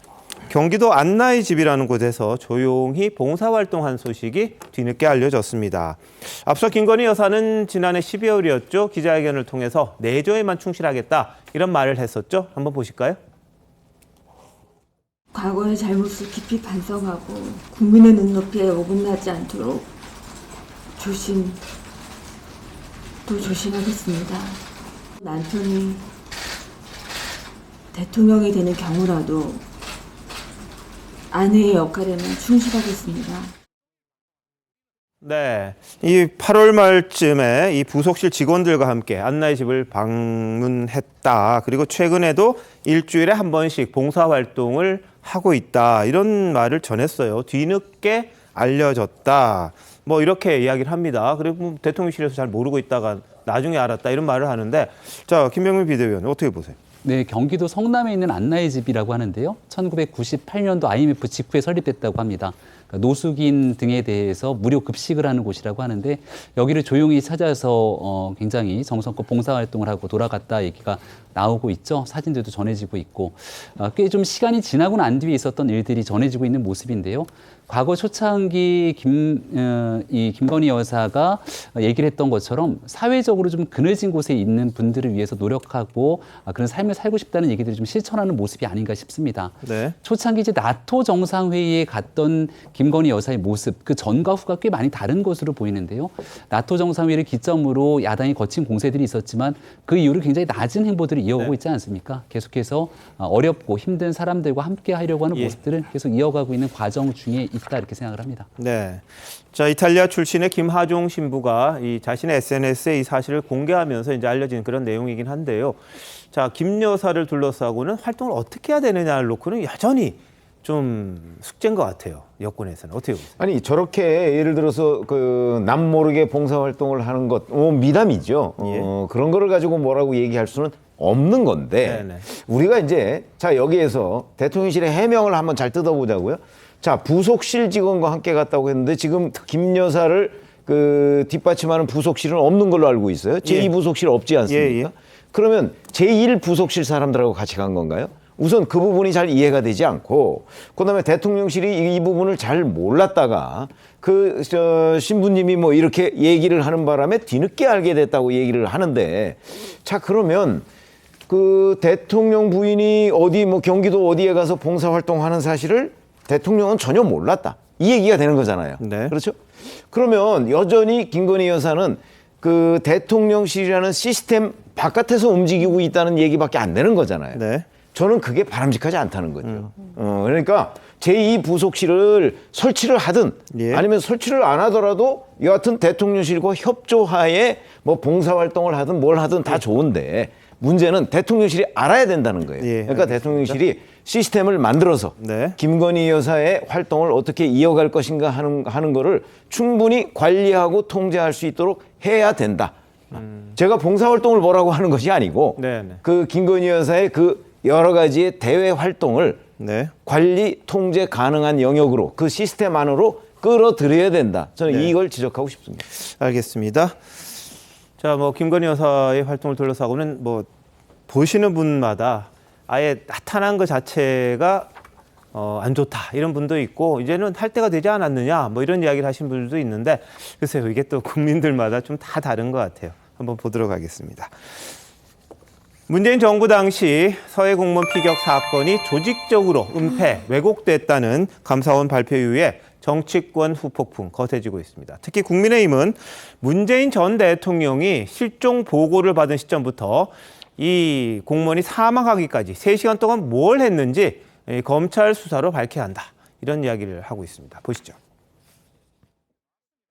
Speaker 1: 경기도 안나의 집이라는 곳에서 조용히 봉사활동한 소식이 뒤늦게 알려졌습니다. 앞서 김건희 여사는 지난해 12월이었죠. 기자회견을 통해서 내조에만 충실하겠다 이런 말을 했었죠. 한번 보실까요?
Speaker 5: 과거의 잘못을 깊이 반성하고 국민의 눈높이에 어긋나지 않도록 조심하겠습니다. 남편이 대통령이 되는 경우라도 아내의 역할에만 충실하겠습니다.
Speaker 1: 네, 이 8월 말쯤에 이 부속실 직원들과 함께 안나의 집을 방문했다. 그리고 최근에도 일주일에 한 번씩 봉사활동을 하고 있다. 이런 말을 전했어요. 뒤늦게 알려졌다. 뭐 이렇게 이야기를 합니다. 그리고 대통령실에서 잘 모르고 있다가 나중에 알았다. 이런 말을 하는데 자, 김병민 비대위원 어떻게 보세요?
Speaker 16: 네, 경기도 성남에 있는 안나의 집이라고 하는데요. 1998년도 IMF 직후에 설립됐다고 합니다. 그러니까 노숙인 등에 대해서 무료 급식을 하는 곳이라고 하는데 여기를 조용히 찾아서 굉장히 정성껏 봉사활동을 하고 돌아갔다 얘기가 나오고 있죠. 사진들도 전해지고 있고 꽤 좀 시간이 지나고 난 뒤에 있었던 일들이 전해지고 있는 모습인데요. 과거 초창기 김건희 여사가 얘기를 했던 것처럼 사회적으로 좀 그늘진 곳에 있는 분들을 위해서 노력하고 그런 삶을 살고 싶다는 얘기들을 좀 실천하는 모습이 아닌가 싶습니다.
Speaker 1: 네.
Speaker 16: 초창기 이제 나토 정상회의에 갔던 김건희 여사의 모습, 그 전과 후가 꽤 많이 다른 것으로 보이는데요. 나토 정상회의를 기점으로 야당이 거친 공세들이 있었지만 그 이후로 굉장히 낮은 행보들을 이어가고 있지 않습니까? 계속해서 어렵고 힘든 사람들과 함께 하려고 하는 모습들을 계속 이어가고 있는 과정 중에 있다 이렇게 생각을 합니다.
Speaker 1: 네. 자, 이탈리아 출신의 김하종 신부가 이 자신의 SNS에 이 사실을 공개하면서 이제 알려진 그런 내용이긴 한데요. 자, 김 여사를 둘러싸고는 활동을 어떻게 해야 되느냐를 놓고는 여전히 좀 숙제인 것 같아요. 여권에서는 어떻게 보세요?
Speaker 2: 아니 저렇게 예를 들어서 남 모르게 봉사활동을 하는 것 미담이죠. 그런 거를 가지고 뭐라고 얘기할 수는 없는 건데 우리가 이제 자 여기에서 대통령실의 해명을 한번 잘 뜯어보자고요. 자, 부속실 직원과 함께 갔다고 했는데 지금 김 여사를 뒷받침하는 부속실은 없는 걸로 알고 있어요. 제2부속실 없지 않습니까? 그러면 제1부속실 사람들하고 같이 간 건가요? 우선 그 부분이 잘 이해가 되지 않고 그다음에 대통령실이 이 부분을 잘 몰랐다가 신부님이 뭐 이렇게 얘기를 하는 바람에 뒤늦게 알게 됐다고 얘기를 하는데 자, 그러면 대통령 부인이 경기도 어디에 가서 봉사활동하는 사실을 대통령은 전혀 몰랐다. 이 얘기가 되는 거잖아요.
Speaker 1: 네.
Speaker 2: 그렇죠? 그러면 여전히 김건희 여사는 대통령실이라는 시스템 바깥에서 움직이고 있다는 얘기밖에 안 되는 거잖아요.
Speaker 1: 네.
Speaker 2: 저는 그게 바람직하지 않다는 거죠. 그러니까 제2부속실을 설치를 하든 아니면 설치를 안 하더라도 여하튼 대통령실과 협조하에 뭐 봉사활동을 하든 뭘 하든 다 좋은데 문제는 대통령실이 알아야 된다는 거예요. 그러니까 대통령실이 시스템을 만들어서 김건희 여사의 활동을 어떻게 이어갈 것인가 하는 거를 충분히 관리하고 통제할 수 있도록 해야 된다. 제가 봉사활동을 뭐라고 하는 것이 아니고 김건희 여사의 여러 가지의 대외 활동을 관리, 통제 가능한 영역으로 그 시스템 안으로 끌어들여야 된다. 저는 이걸 지적하고 싶습니다.
Speaker 1: 알겠습니다. 자, 뭐 김건희 여사의 활동을 둘러싸고는 뭐 보시는 분마다 아예 나타난 것 자체가 안 좋다 이런 분도 있고 이제는 할 때가 되지 않았느냐 뭐 이런 이야기를 하신 분들도 있는데 글쎄요, 이게 또 국민들마다 좀 다 다른 것 같아요. 한번 보도록 하겠습니다. 문재인 정부 당시 서해 공무원 피격 사건이 조직적으로 은폐, 왜곡됐다는 감사원 발표 이후에 정치권 후폭풍 거세지고 있습니다. 특히 국민의힘은 문재인 전 대통령이 실종 보고를 받은 시점부터 이 공무원이 사망하기까지 3시간 동안 뭘 했는지 검찰 수사로 밝혀야 한다. 이런 이야기를 하고 있습니다. 보시죠.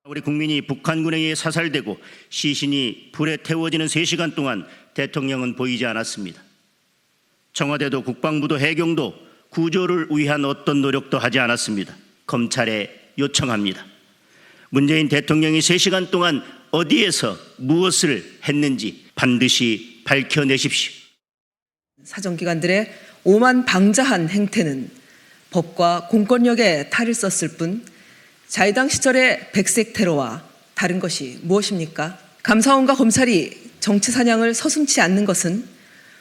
Speaker 14: 우리 국민이 북한군에 의해 사살되고 시신이 불에 태워지는 3시간 동안 대통령은 보이지 않았습니다. 청와대도 국방부도 해경도 구조를 위한 어떤 노력도 하지 않았습니다. 검찰에 요청합니다. 문재인 대통령이 3시간 동안 어디에서 무엇을 했는지 반드시 밝혀내십시오.
Speaker 17: 사정기관들의 오만방자한 행태는 법과 공권력에 탈을 썼을 뿐 자유당 시절의 백색 테러와 다른 것이 무엇입니까? 감사원과 검찰이 정치 사냥을 서슴지 않는 것은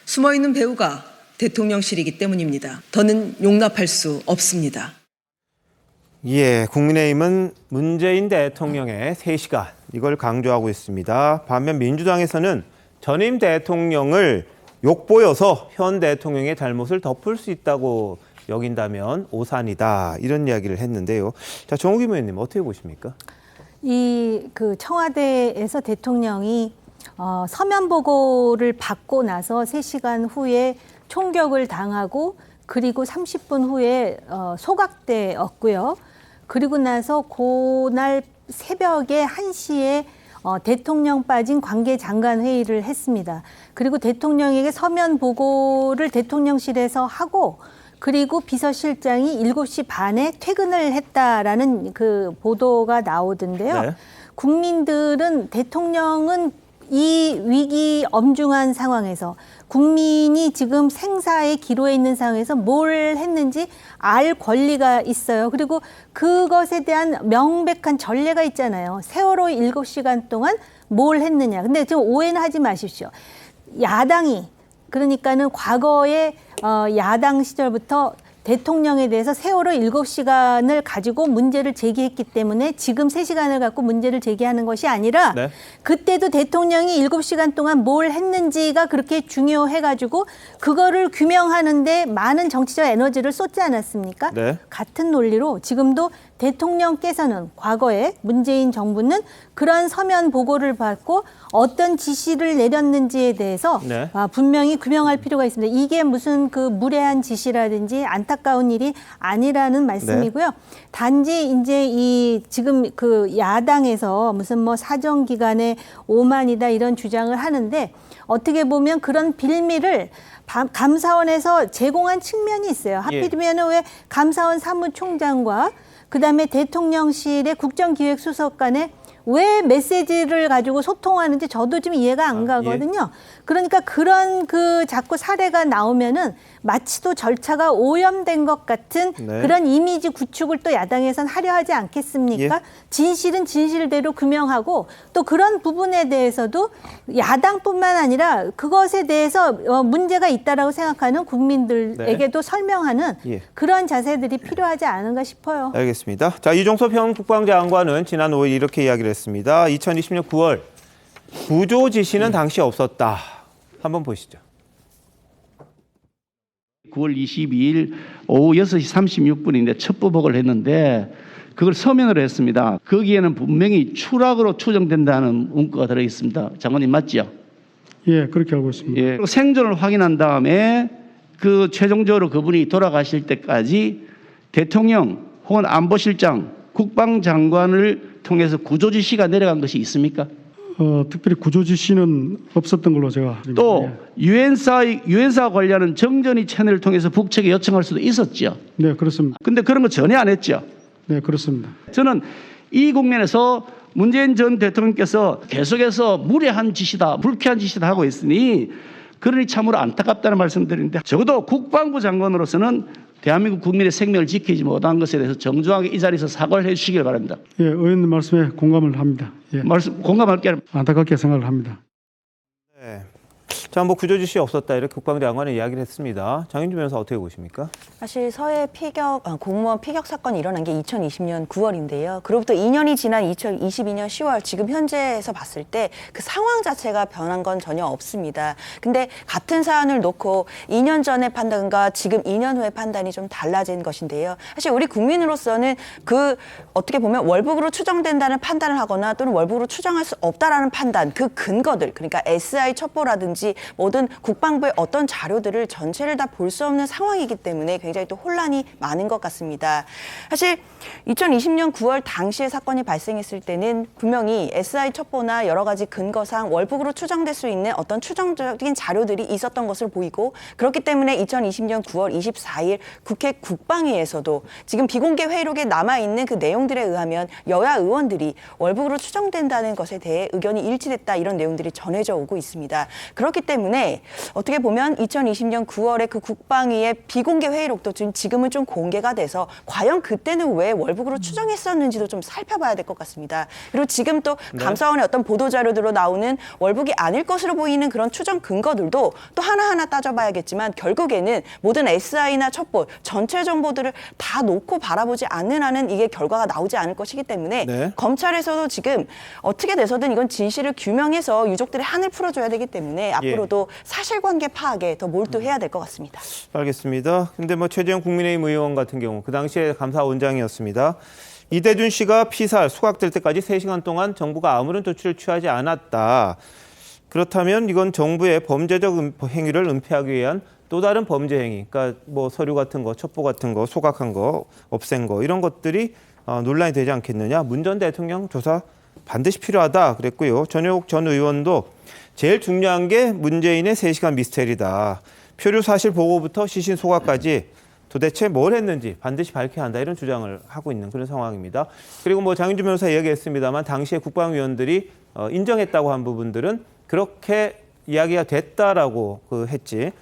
Speaker 17: 숨어있는 배후가 대통령실이기 때문입니다. 더는 용납할 수 없습니다.
Speaker 1: 예, 국민의힘은 문재인 대통령의 3시간 이걸 강조하고 있습니다. 반면 민주당에서는 전임 대통령을 욕보여서 현 대통령의 잘못을 덮을 수 있다고 여긴다면 오산이다 이런 이야기를 했는데요. 자, 정우겸 의원님 어떻게 보십니까?
Speaker 10: 그 청와대에서 대통령이 서면 보고를 받고 나서 3시간 후에 총격을 당하고 그리고 30분 후에 소각되었고요. 그리고 나서 그날 새벽에 1시에 대통령 빠진 관계장관 회의를 했습니다. 그리고 대통령에게 서면 보고를 대통령실에서 하고 그리고 비서실장이 7시 반에 퇴근을 했다라는 그 보도가 나오던데요.
Speaker 1: 네.
Speaker 10: 국민들은 대통령은 이 위기 엄중한 상황에서 국민이 지금 생사의 기로에 있는 상황에서 뭘 했는지 알 권리가 있어요. 그리고 그것에 대한 명백한 전례가 있잖아요. 세월호 7시간 동안 뭘 했느냐. 근데 좀 오해는 하지 마십시오. 야당이 그러니까는 과거에 야당 시절부터 대통령에 대해서 세월호 7시간을 가지고 문제를 제기했기 때문에 지금 3시간을 갖고 문제를 제기하는 것이 아니라
Speaker 1: 네.
Speaker 10: 그때도 대통령이 7시간 동안 뭘 했는지가 그렇게 중요해가지고 그거를 규명하는데 많은 정치적 에너지를 쏟지 않았습니까?
Speaker 1: 네.
Speaker 10: 같은 논리로 지금도 대통령께서는 과거에 문재인 정부는 그런 서면 보고를 받고 어떤 지시를 내렸는지에 대해서
Speaker 1: 네.
Speaker 10: 분명히 규명할 필요가 있습니다. 이게 무슨 그 무례한 지시라든지 안타까운 일이 아니라는 말씀이고요. 단지 이제 이 지금 그 야당에서 무슨 뭐 사정기관의 오만이다 이런 주장을 하는데 어떻게 보면 그런 빌미를 감사원에서 제공한 측면이 있어요. 하필이면 왜 감사원 사무총장과 그다음에 대통령실의 국정기획수석 간에 왜 메시지를 가지고 소통하는지 저도 좀 이해가 안 가거든요. 그러니까 그런 그 자꾸 사례가 나오면은 마치 또 절차가 오염된 것 같은
Speaker 1: 네.
Speaker 10: 그런 이미지 구축을 또 야당에선 하려 하지 않겠습니까? 진실은 진실대로 규명하고 또 그런 부분에 대해서도 야당뿐만 아니라 그것에 대해서 문제가 있다라고 생각하는 국민들에게도 설명하는 그런 자세들이 필요하지 않은가 싶어요.
Speaker 1: 알겠습니다. 자, 이종섭 현 국방장관은 지난 5일 이렇게 이야기를 했습니다. 2020년 9월 구조 지시는 당시 없었다. 한번 보시죠.
Speaker 18: 9월 22일 오후 6시 36분인데 첩보복을 했는데 그걸 서면으로 했습니다. 거기에는 분명히 추락으로 추정된다는 문구가 들어있습니다. 장관님 맞죠?
Speaker 19: 예, 그렇게 알고 있습니다.
Speaker 18: 예. 그리고 생존을 확인한 다음에 그 최종적으로 그분이 돌아가실 때까지 대통령 혹은 안보실장, 국방장관을 통해서 구조 지시가 내려간 것이 있습니까?
Speaker 19: 특별히 구조 지시는 없었던 걸로 제가
Speaker 18: 또 유엔사 관련한 정전이 채널을 통해서 북측에 요청할 수도 있었죠.
Speaker 19: 네, 그렇습니다.
Speaker 18: 근데 그런 거 전혀 안 했죠.
Speaker 19: 네, 그렇습니다.
Speaker 18: 저는 이 국면에서 문재인 전 대통령께서 계속해서 무례한 짓이다, 불쾌한 짓이다 하고 있으니 그러니 참으로 안타깝다는 말씀드리는데 적어도 국방부 장관으로서는 대한민국 국민의 생명을 지키지 못한 것에 대해서 정중하게 이 자리에서 사과를 해 주시길 바랍니다.
Speaker 19: 예, 의원님 말씀에 공감을 합니다. 예.
Speaker 18: 공감할게요.
Speaker 19: 안타깝게 생각을 합니다.
Speaker 1: 네. 자, 뭐 구조 지시 없었다 이렇게 국방장관은 이야기를 했습니다. 장윤주 변호사 어떻게 보십니까?
Speaker 15: 사실 서해 공무원 피격 사건이 일어난 게 2020년 9월인데요. 그로부터 2년이 지난 2022년 10월 지금 현재에서 봤을 때 그 상황 자체가 변한 건 전혀 없습니다. 근데 같은 사안을 놓고 2년 전의 판단과 지금 2년 후의 판단이 좀 달라진 것인데요. 사실 우리 국민으로서는 그 어떻게 보면 월북으로 추정된다는 판단을 하거나 또는 월북으로 추정할 수 없다라는 판단, 그 근거들, 그러니까 SI 첩보라든지 모든 국방부의 어떤 자료들을 전체를 다 볼 수 없는 상황이기 때문에 굉장히 또 혼란이 많은 것 같습니다. 사실 2020년 9월 당시에 사건이 발생했을 때는 분명히 SI 첩보나 여러 가지 근거상 월북으로 추정될 수 있는 어떤 추정적인 자료들이 있었던 것으로 보이고, 그렇기 때문에 2020년 9월 24일 국회 국방위에서도 지금 비공개 회의록에 남아있는 그 내용들에 의하면 여야 의원들이 월북으로 추정된다는 것에 대해 의견이 일치됐다, 이런 내용들이 전해져 오고 있습니다. 그렇기 때문에 어떻게 보면 2020년 9월에 그 국방위의 비공개 회의록도 지금은 좀 공개가 돼서 과연 그때는 왜 월북으로 추정했었는지도 좀 살펴봐야 될 것 같습니다. 그리고 지금 또 감사원의 어떤 보도자료들로 나오는 월북이 아닐 것으로 보이는 그런 추정 근거들도 또 하나하나 따져봐야겠지만, 결국에는 모든 SI나 첩보 전체 정보들을 다 놓고 바라보지 않는 한은 이게 결과가 나오지 않을 것이기 때문에 검찰에서도 지금 어떻게 돼서든 이건 진실을 규명해서 유족들의 한을 풀어줘야 되기 때문에 앞으로도 사실관계 파악에 더 몰두해야 될 것 같습니다.
Speaker 1: 알겠습니다. 근데 뭐 최재형 국민의힘 의원 같은 경우 그 당시에 감사원장이었습니다. 이대준 씨가 피살 수각될 때까지 3시간 동안 정부가 아무런 조치를 취하지 않았다. 그렇다면 이건 정부의 범죄적 행위를 은폐하기 위한 또 다른 범죄 행위, 그러니까 뭐 서류 같은 거, 첩보 같은 거, 소각한 거, 없앤 거 이런 것들이 논란이 되지 않겠느냐. 문 전 대통령 조사 반드시 필요하다 그랬고요. 전효국 전 의원도 제일 중요한 게 문재인의 3시간 미스테리다. 표류 사실 보고부터 시신 소각까지 도대체 뭘 했는지 반드시 밝혀야 한다, 이런 주장을 하고 있는 그런 상황입니다. 그리고 뭐 장윤주 변호사 이야기했습니다만 당시에 국방위원들이 인정했다고 한 부분들은 그렇게 이야기가 됐다라고 했지.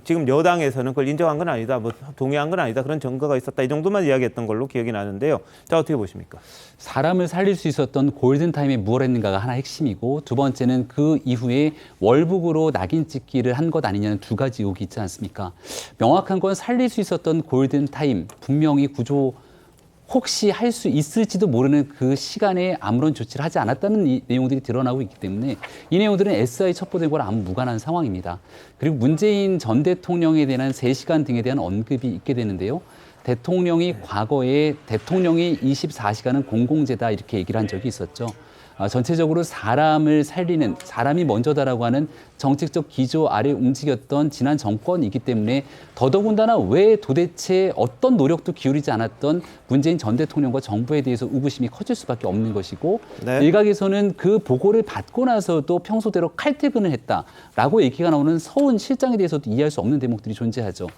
Speaker 1: 지금 여당에서는 그걸 인정한 건 아니다, 뭐 동의한 건 아니다, 그런 증거가 있었다, 이 정도만 이야기했던 걸로 기억이 나는데요. 자, 어떻게 보십니까?
Speaker 16: 사람을 살릴 수 있었던 골든타임에 무엇 했는가가 하나 핵심이고, 두 번째는 그 이후에 월북으로 낙인 찍기를 한 것 아니냐는 두 가지 의혹이 있지 않습니까? 명확한 건 살릴 수 있었던 골든타임, 분명히 구조 혹시 할 수 있을지도 모르는 그 시간에 아무런 조치를 하지 않았다는 이 내용들이 드러나고 있기 때문에 이 내용들은 SI 첩보들과 아무 무관한 상황입니다. 그리고 문재인 전 대통령에 대한 3시간 등에 대한 언급이 있게 되는데요. 대통령이 과거에 대통령이 24시간은 공공재다 이렇게 얘기를 한 적이 있었죠. 전체적으로 사람을 살리는, 사람이 먼저다라고 하는 정책적 기조 아래 움직였던 지난 정권이기 때문에 더더군다나 왜 도대체 어떤 노력도 기울이지 않았던 문재인 전 대통령과 정부에 대해서 의구심이 커질 수밖에 없는 것이고, 일각에서는 그 보고를 받고 나서도 평소대로 칼퇴근을 했다라고 얘기가 나오는 서훈 실장에 대해서도 이해할 수 없는 대목들이 존재하죠.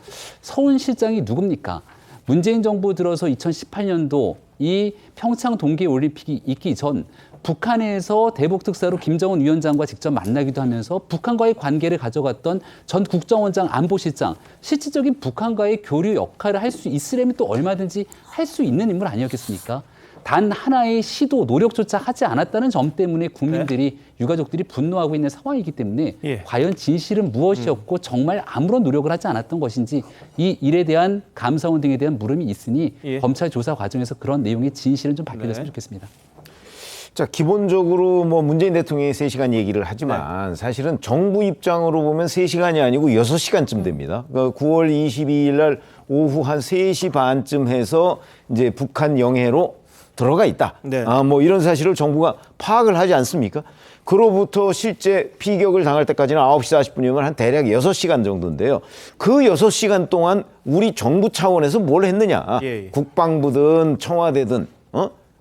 Speaker 16: 서훈 실장이 누굽니까? 문재인 정부 들어서 2018년도 이 평창 동계올림픽이 있기 전 북한에서 대북특사로 김정은 위원장과 직접 만나기도 하면서 북한과의 관계를 가져갔던 전 국정원장 안보실장, 실질적인 북한과의 교류 역할을 할 수 있으려면 또 얼마든지 할 수 있는 인물 아니었겠습니까? 단 하나의 시도, 노력조차 하지 않았다는 점 때문에 국민들이, 유가족들이 분노하고 있는 상황이기 때문에 과연 진실은 무엇이었고 정말 아무런 노력을 하지 않았던 것인지, 이 일에 대한 감사원 등에 대한 물음이 있으니 검찰 조사 과정에서 그런 내용의 진실은 좀 밝혀졌으면 좋겠습니다.
Speaker 2: 자, 기본적으로 뭐 문재인 대통령이 3시간 얘기를 하지만 사실은 정부 입장으로 보면 3시간이 아니고 6시간쯤 됩니다. 그러니까 9월 22일 날 오후 한 3시 반쯤 해서 이제 북한 영해로 들어가 있다. 뭐 이런 사실을 정부가 파악을 하지 않습니까? 그로부터 실제 피격을 당할 때까지는 9시 40분이면 한 대략 6시간 정도인데요. 그 6시간 동안 우리 정부 차원에서 뭘 했느냐. 국방부든 청와대든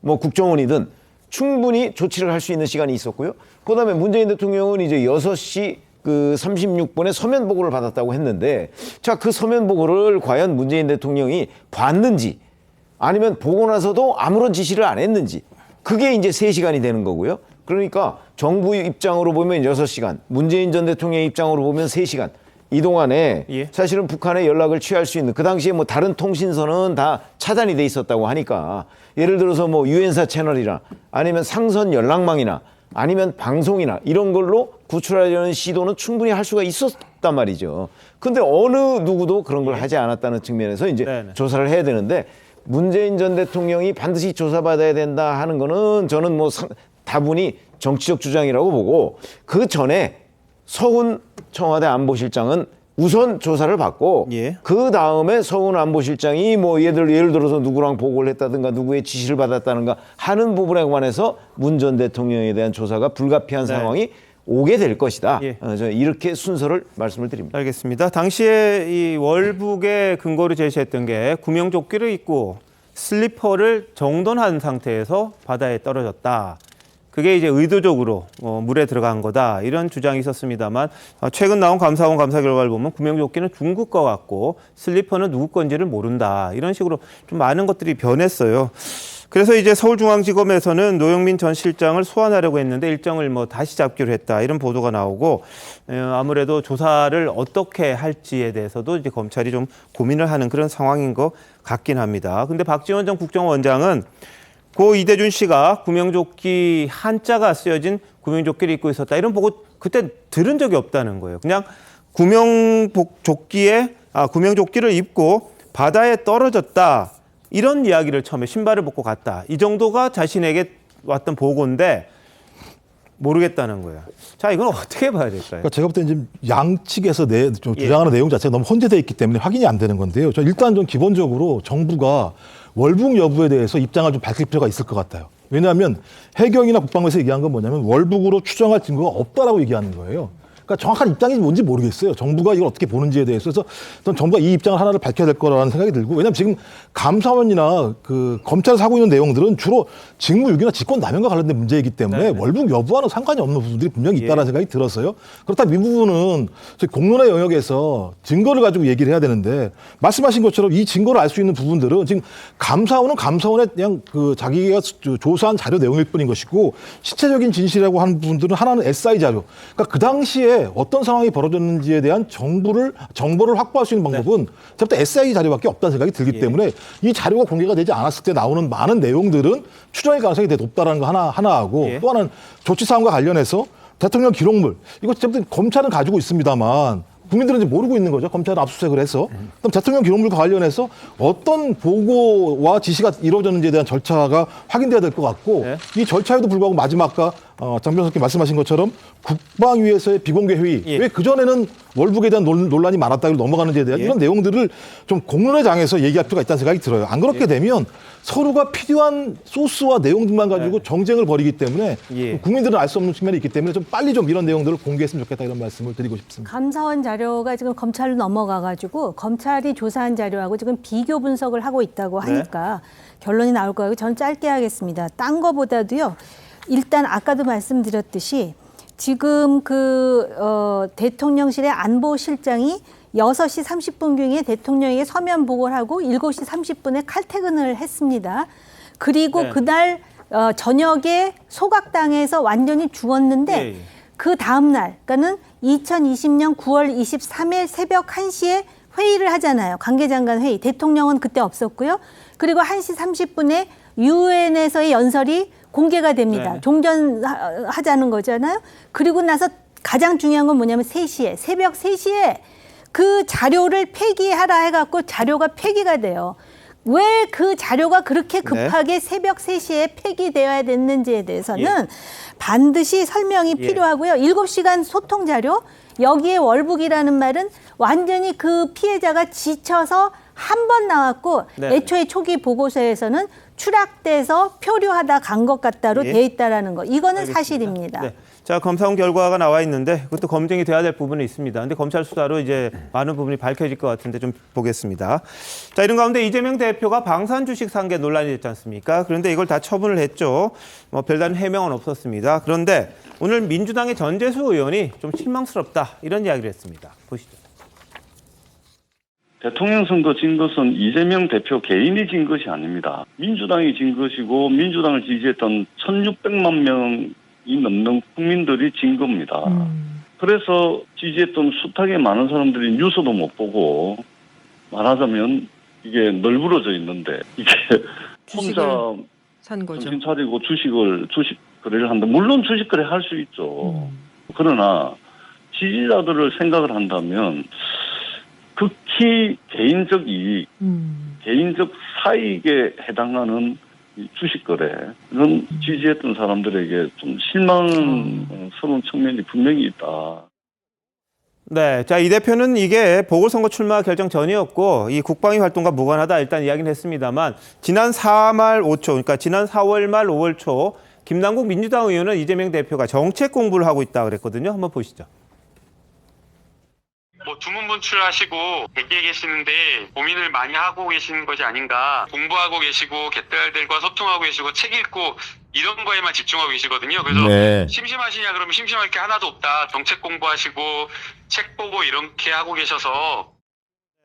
Speaker 2: 뭐 국정원이든 충분히 조치를 할 수 있는 시간이 있었고요. 그다음에 문재인 대통령은 이제 6시 36분에 서면 보고를 받았다고 했는데, 자, 그 서면 보고를 과연 문재인 대통령이 봤는지 아니면 보고 나서도 아무런 지시를 안 했는지, 그게 이제 3시간이 되는 거고요. 그러니까 정부 입장으로 보면 6시간, 문재인 전 대통령의 입장으로 보면 3시간. 이 동안에 사실은 북한에 연락을 취할 수 있는, 그 당시에 뭐 다른 통신선은 다 차단이 돼 있었다고 하니까, 예를 들어서 뭐 유엔사 채널이나 아니면 상선 연락망이나 아니면 방송이나 이런 걸로 구출하려는 시도는 충분히 할 수가 있었단 말이죠. 근데 어느 누구도 그런 걸 하지 않았다는 측면에서 이제 조사를 해야 되는데, 문재인 전 대통령이 반드시 조사받아야 된다 하는 거는 저는 뭐 다분히 정치적 주장이라고 보고, 그 전에 서훈 청와대 안보실장은 우선 조사를 받고 그 다음에 서훈 안보실장이 뭐 예를 들어서 누구랑 보고를 했다든가 누구의 지시를 받았다든가 하는 부분에 관해서 문 전 대통령에 대한 조사가 불가피한 상황이 오게 될 것이다.
Speaker 1: 예.
Speaker 2: 저는 이렇게 순서를 말씀을 드립니다.
Speaker 1: 알겠습니다. 당시에 이 월북의 근거로 제시했던 게 구명조끼를 입고 슬리퍼를 정돈한 상태에서 바다에 떨어졌다. 그게 이제 의도적으로 물에 들어간 거다. 이런 주장이 있었습니다만 최근 나온 감사원 감사 결과를 보면 구명조끼는 중국 거 같고 슬리퍼는 누구 건지를 모른다. 이런 식으로 좀 많은 것들이 변했어요. 그래서 이제 서울중앙지검에서는 노영민 전 실장을 소환하려고 했는데 일정을 다시 잡기로 했다. 이런 보도가 나오고 아무래도 조사를 어떻게 할지에 대해서도 이제 검찰이 좀 고민을 하는 그런 상황인 것 같긴 합니다. 근데 박지원 전 국정원장은 고 이대준 씨가 구명조끼 한자가 쓰여진 구명조끼를 입고 있었다. 이런 보고 그때 들은 적이 없다는 거예요. 그냥 구명조끼를 입고 바다에 떨어졌다. 이런 이야기를 처음에 신발을 벗고 갔다. 이 정도가 자신에게 왔던 보고인데 모르겠다는 거예요. 자, 이건 어떻게 봐야 될까요?
Speaker 11: 그러니까 제가 볼 때는 지금 양측에서 주장하는 내용 자체가 너무 혼재되어 있기 때문에 확인이 안 되는 건데요. 일단 좀 기본적으로 정부가 월북 여부에 대해서 입장을 좀 밝힐 필요가 있을 것 같아요. 왜냐하면 해경이나 국방부에서 얘기한 건 뭐냐면 월북으로 추정할 증거가 없다라고 얘기하는 거예요. 그러니까 정확한 입장이 뭔지 모르겠어요. 정부가 이걸 어떻게 보는지에 대해서. 그래서 저는 정부가 이 입장을 하나를 밝혀야 될 거라는 생각이 들고, 왜냐하면 지금 감사원이나 검찰에서 하고 있는 내용들은 주로 직무유기나 직권남용과 관련된 문제이기 때문에 월북 여부와는 상관이 없는 부분들이 분명히 있다는 생각이 들어서요. 그렇다면 이 부분은 공론의 영역에서 증거를 가지고 얘기를 해야 되는데, 말씀하신 것처럼 이 증거를 알 수 있는 부분들은 지금 감사원은 감사원의 그냥 자기가 조사한 자료 내용일 뿐인 것이고, 실체적인 진실이라고 하는 부분들은 하나는 SI 자료. 그러니까 그 당시에 어떤 상황이 벌어졌는지에 대한 정보를 확보할 수 있는 방법은 제가 SI 자료밖에 없다는 생각이 들기 때문에 이 자료가 공개가 되지 않았을 때 나오는 많은 내용들은 추정의 가능성이 되게 높다는 거 하나하고 또 하나는 조치사항과 관련해서 대통령 기록물, 이거 어쨌든 검찰은 가지고 있습니다만 국민들은 이제 모르고 있는 거죠. 검찰은 압수수색을 해서. 그럼 대통령 기록물과 관련해서 어떤 보고와 지시가 이루어졌는지에 대한 절차가 확인돼야 될 것 같고, 이 절차에도 불구하고 마지막 아까 장 변호사님 말씀하신 것처럼 국방위에서의 비공개 회의, 왜 그전에는 월북에 대한 논란이 많았다고 넘어가는지에 대한 이런 내용들을 좀 공론의 장에서 얘기할 필요가 있다는 생각이 들어요. 안 그렇게 되면 서로가 필요한 소스와 내용들만 가지고 정쟁을 벌이기 때문에 국민들은 알 수 없는 측면이 있기 때문에 좀 빨리 좀 이런 내용들을 공개했으면 좋겠다, 이런 말씀을 드리고 싶습니다.
Speaker 10: 감사원 자료가 지금 검찰로 넘어가가지고 검찰이 조사한 자료하고 지금 비교 분석을 하고 있다고 하니까 결론이 나올 거고, 저는 짧게 하겠습니다. 딴 거보다도요. 일단 아까도 말씀드렸듯이 지금 대통령실의 안보실장이 6시 30분경에 대통령에게 서면 보고를 하고 7시 30분에 칼퇴근을 했습니다. 그리고 그날 저녁에 소각당해서 완전히 죽었는데 그 다음 날, 그러니까는 2020년 9월 23일 새벽 1시에 회의를 하잖아요. 관계장관 회의. 대통령은 그때 없었고요. 그리고 1시 30분에 유엔에서의 연설이 공개가 됩니다. 종전하자는 거잖아요. 그리고 나서 가장 중요한 건 뭐냐면 3시에, 새벽 3시에 그 자료를 폐기하라 해갖고 자료가 폐기가 돼요. 왜 그 자료가 그렇게 급하게 새벽 3시에 폐기되어야 됐는지에 대해서는 반드시 설명이 필요하고요. 7시간 소통 자료, 여기에 월북이라는 말은 완전히 그 피해자가 지쳐서 한 번 나왔고 애초에 초기 보고서에서는 추락돼서 표류하다 간 것 같다로 돼 있다라는 거. 이거는 알겠습니다. 사실입니다. 네.
Speaker 1: 자, 검사원 결과가 나와 있는데 그것도 검증이 돼야 될 부분이 있습니다. 근데 검찰 수사로 이제 많은 부분이 밝혀질 것 같은데 좀 보겠습니다. 자, 이런 가운데 이재명 대표가 방산 주식 산 게 논란이 됐지 않습니까? 그런데 이걸 다 처분을 했죠. 별다른 해명은 없었습니다. 그런데 오늘 민주당의 전재수 의원이 좀 실망스럽다, 이런 이야기를 했습니다. 보시죠.
Speaker 4: 대통령 선거 진 것은 이재명 대표 개인이 진 것이 아닙니다. 민주당이 진 것이고 민주당을 지지했던 1,600만 명이 넘는 국민들이 진 겁니다. 그래서 지지했던 숱하게 많은 사람들이 뉴스도 못 보고, 말하자면 이게 널브러져 있는데 이게 혼자
Speaker 20: 산 거죠.
Speaker 4: 정신 차리고 주식 거래를 한다. 물론 주식 거래 할 수 있죠. 그러나 지지자들을 생각을 한다면 극히 개인적 이익, 개인적 사익에 해당하는 주식 거래는 지지했던 사람들에게 좀 실망스러운 측면이 분명히 있다.
Speaker 1: 네, 자, 이 대표는 이게 보궐선거 출마 결정 전이었고 이 국방위 활동과 무관하다 일단 이야기는 했습니다만 지난 4월 말 5월 초 김남국 민주당 의원은 이재명 대표가 정책 공부를 하고 있다 그랬거든요. 한번 보시죠.
Speaker 20: 두문분출하시고 객기에 계시는데 고민을 많이 하고 계시는 것이 아닌가. 공부하고 계시고 갯딸들과 소통하고 계시고 책 읽고 이런 거에만 집중하고 계시거든요. 그래서
Speaker 2: 네.
Speaker 20: 심심하시냐 그러면 심심할 게 하나도 없다. 정책 공부하시고 책 보고 이렇게 하고 계셔서.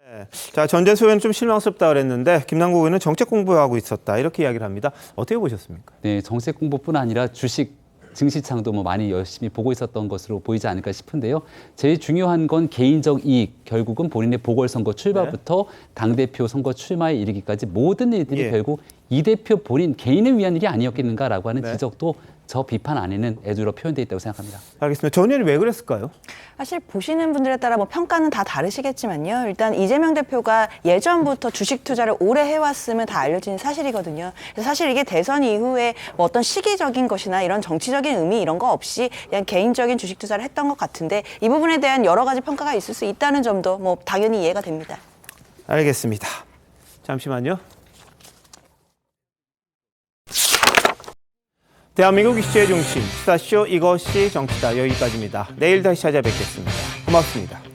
Speaker 1: 네. 자, 전재수 의원은 좀 실망스럽다 그랬는데 김남국 의원은 정책 공부하고 있었다 이렇게 이야기를 합니다. 어떻게 보셨습니까?
Speaker 16: 네, 정책 공부뿐 아니라 주식 증시창도 뭐 많이 열심히 보고 있었던 것으로 보이지 않을까 싶은데요. 제일 중요한 건 개인적 이익, 결국은 본인의 보궐선거 출마부터 당대표 선거 출마에 이르기까지 모든 일들이 결국 이 대표 본인 개인을 위한 일이 아니었겠는가라고 하는 지적도 저 비판 안에는 애주로 표현되어 있다고 생각합니다.
Speaker 1: 알겠습니다. 전 의원이 왜 그랬을까요?
Speaker 15: 사실 보시는 분들에 따라 뭐 평가는 다 다르시겠지만요. 일단 이재명 대표가 예전부터 주식 투자를 오래 해왔음은 다 알려진 사실이거든요. 그래서 사실 이게 대선 이후에 뭐 어떤 시기적인 것이나 이런 정치적인 의미 이런 거 없이 그냥 개인적인 주식 투자를 했던 것 같은데 이 부분에 대한 여러 가지 평가가 있을 수 있다는 점도 뭐 당연히 이해가 됩니다.
Speaker 1: 알겠습니다. 잠시만요. 대한민국 이슈의 중심, 스타쇼 이것이 정치다. 여기까지입니다. 내일 다시 찾아뵙겠습니다. 고맙습니다.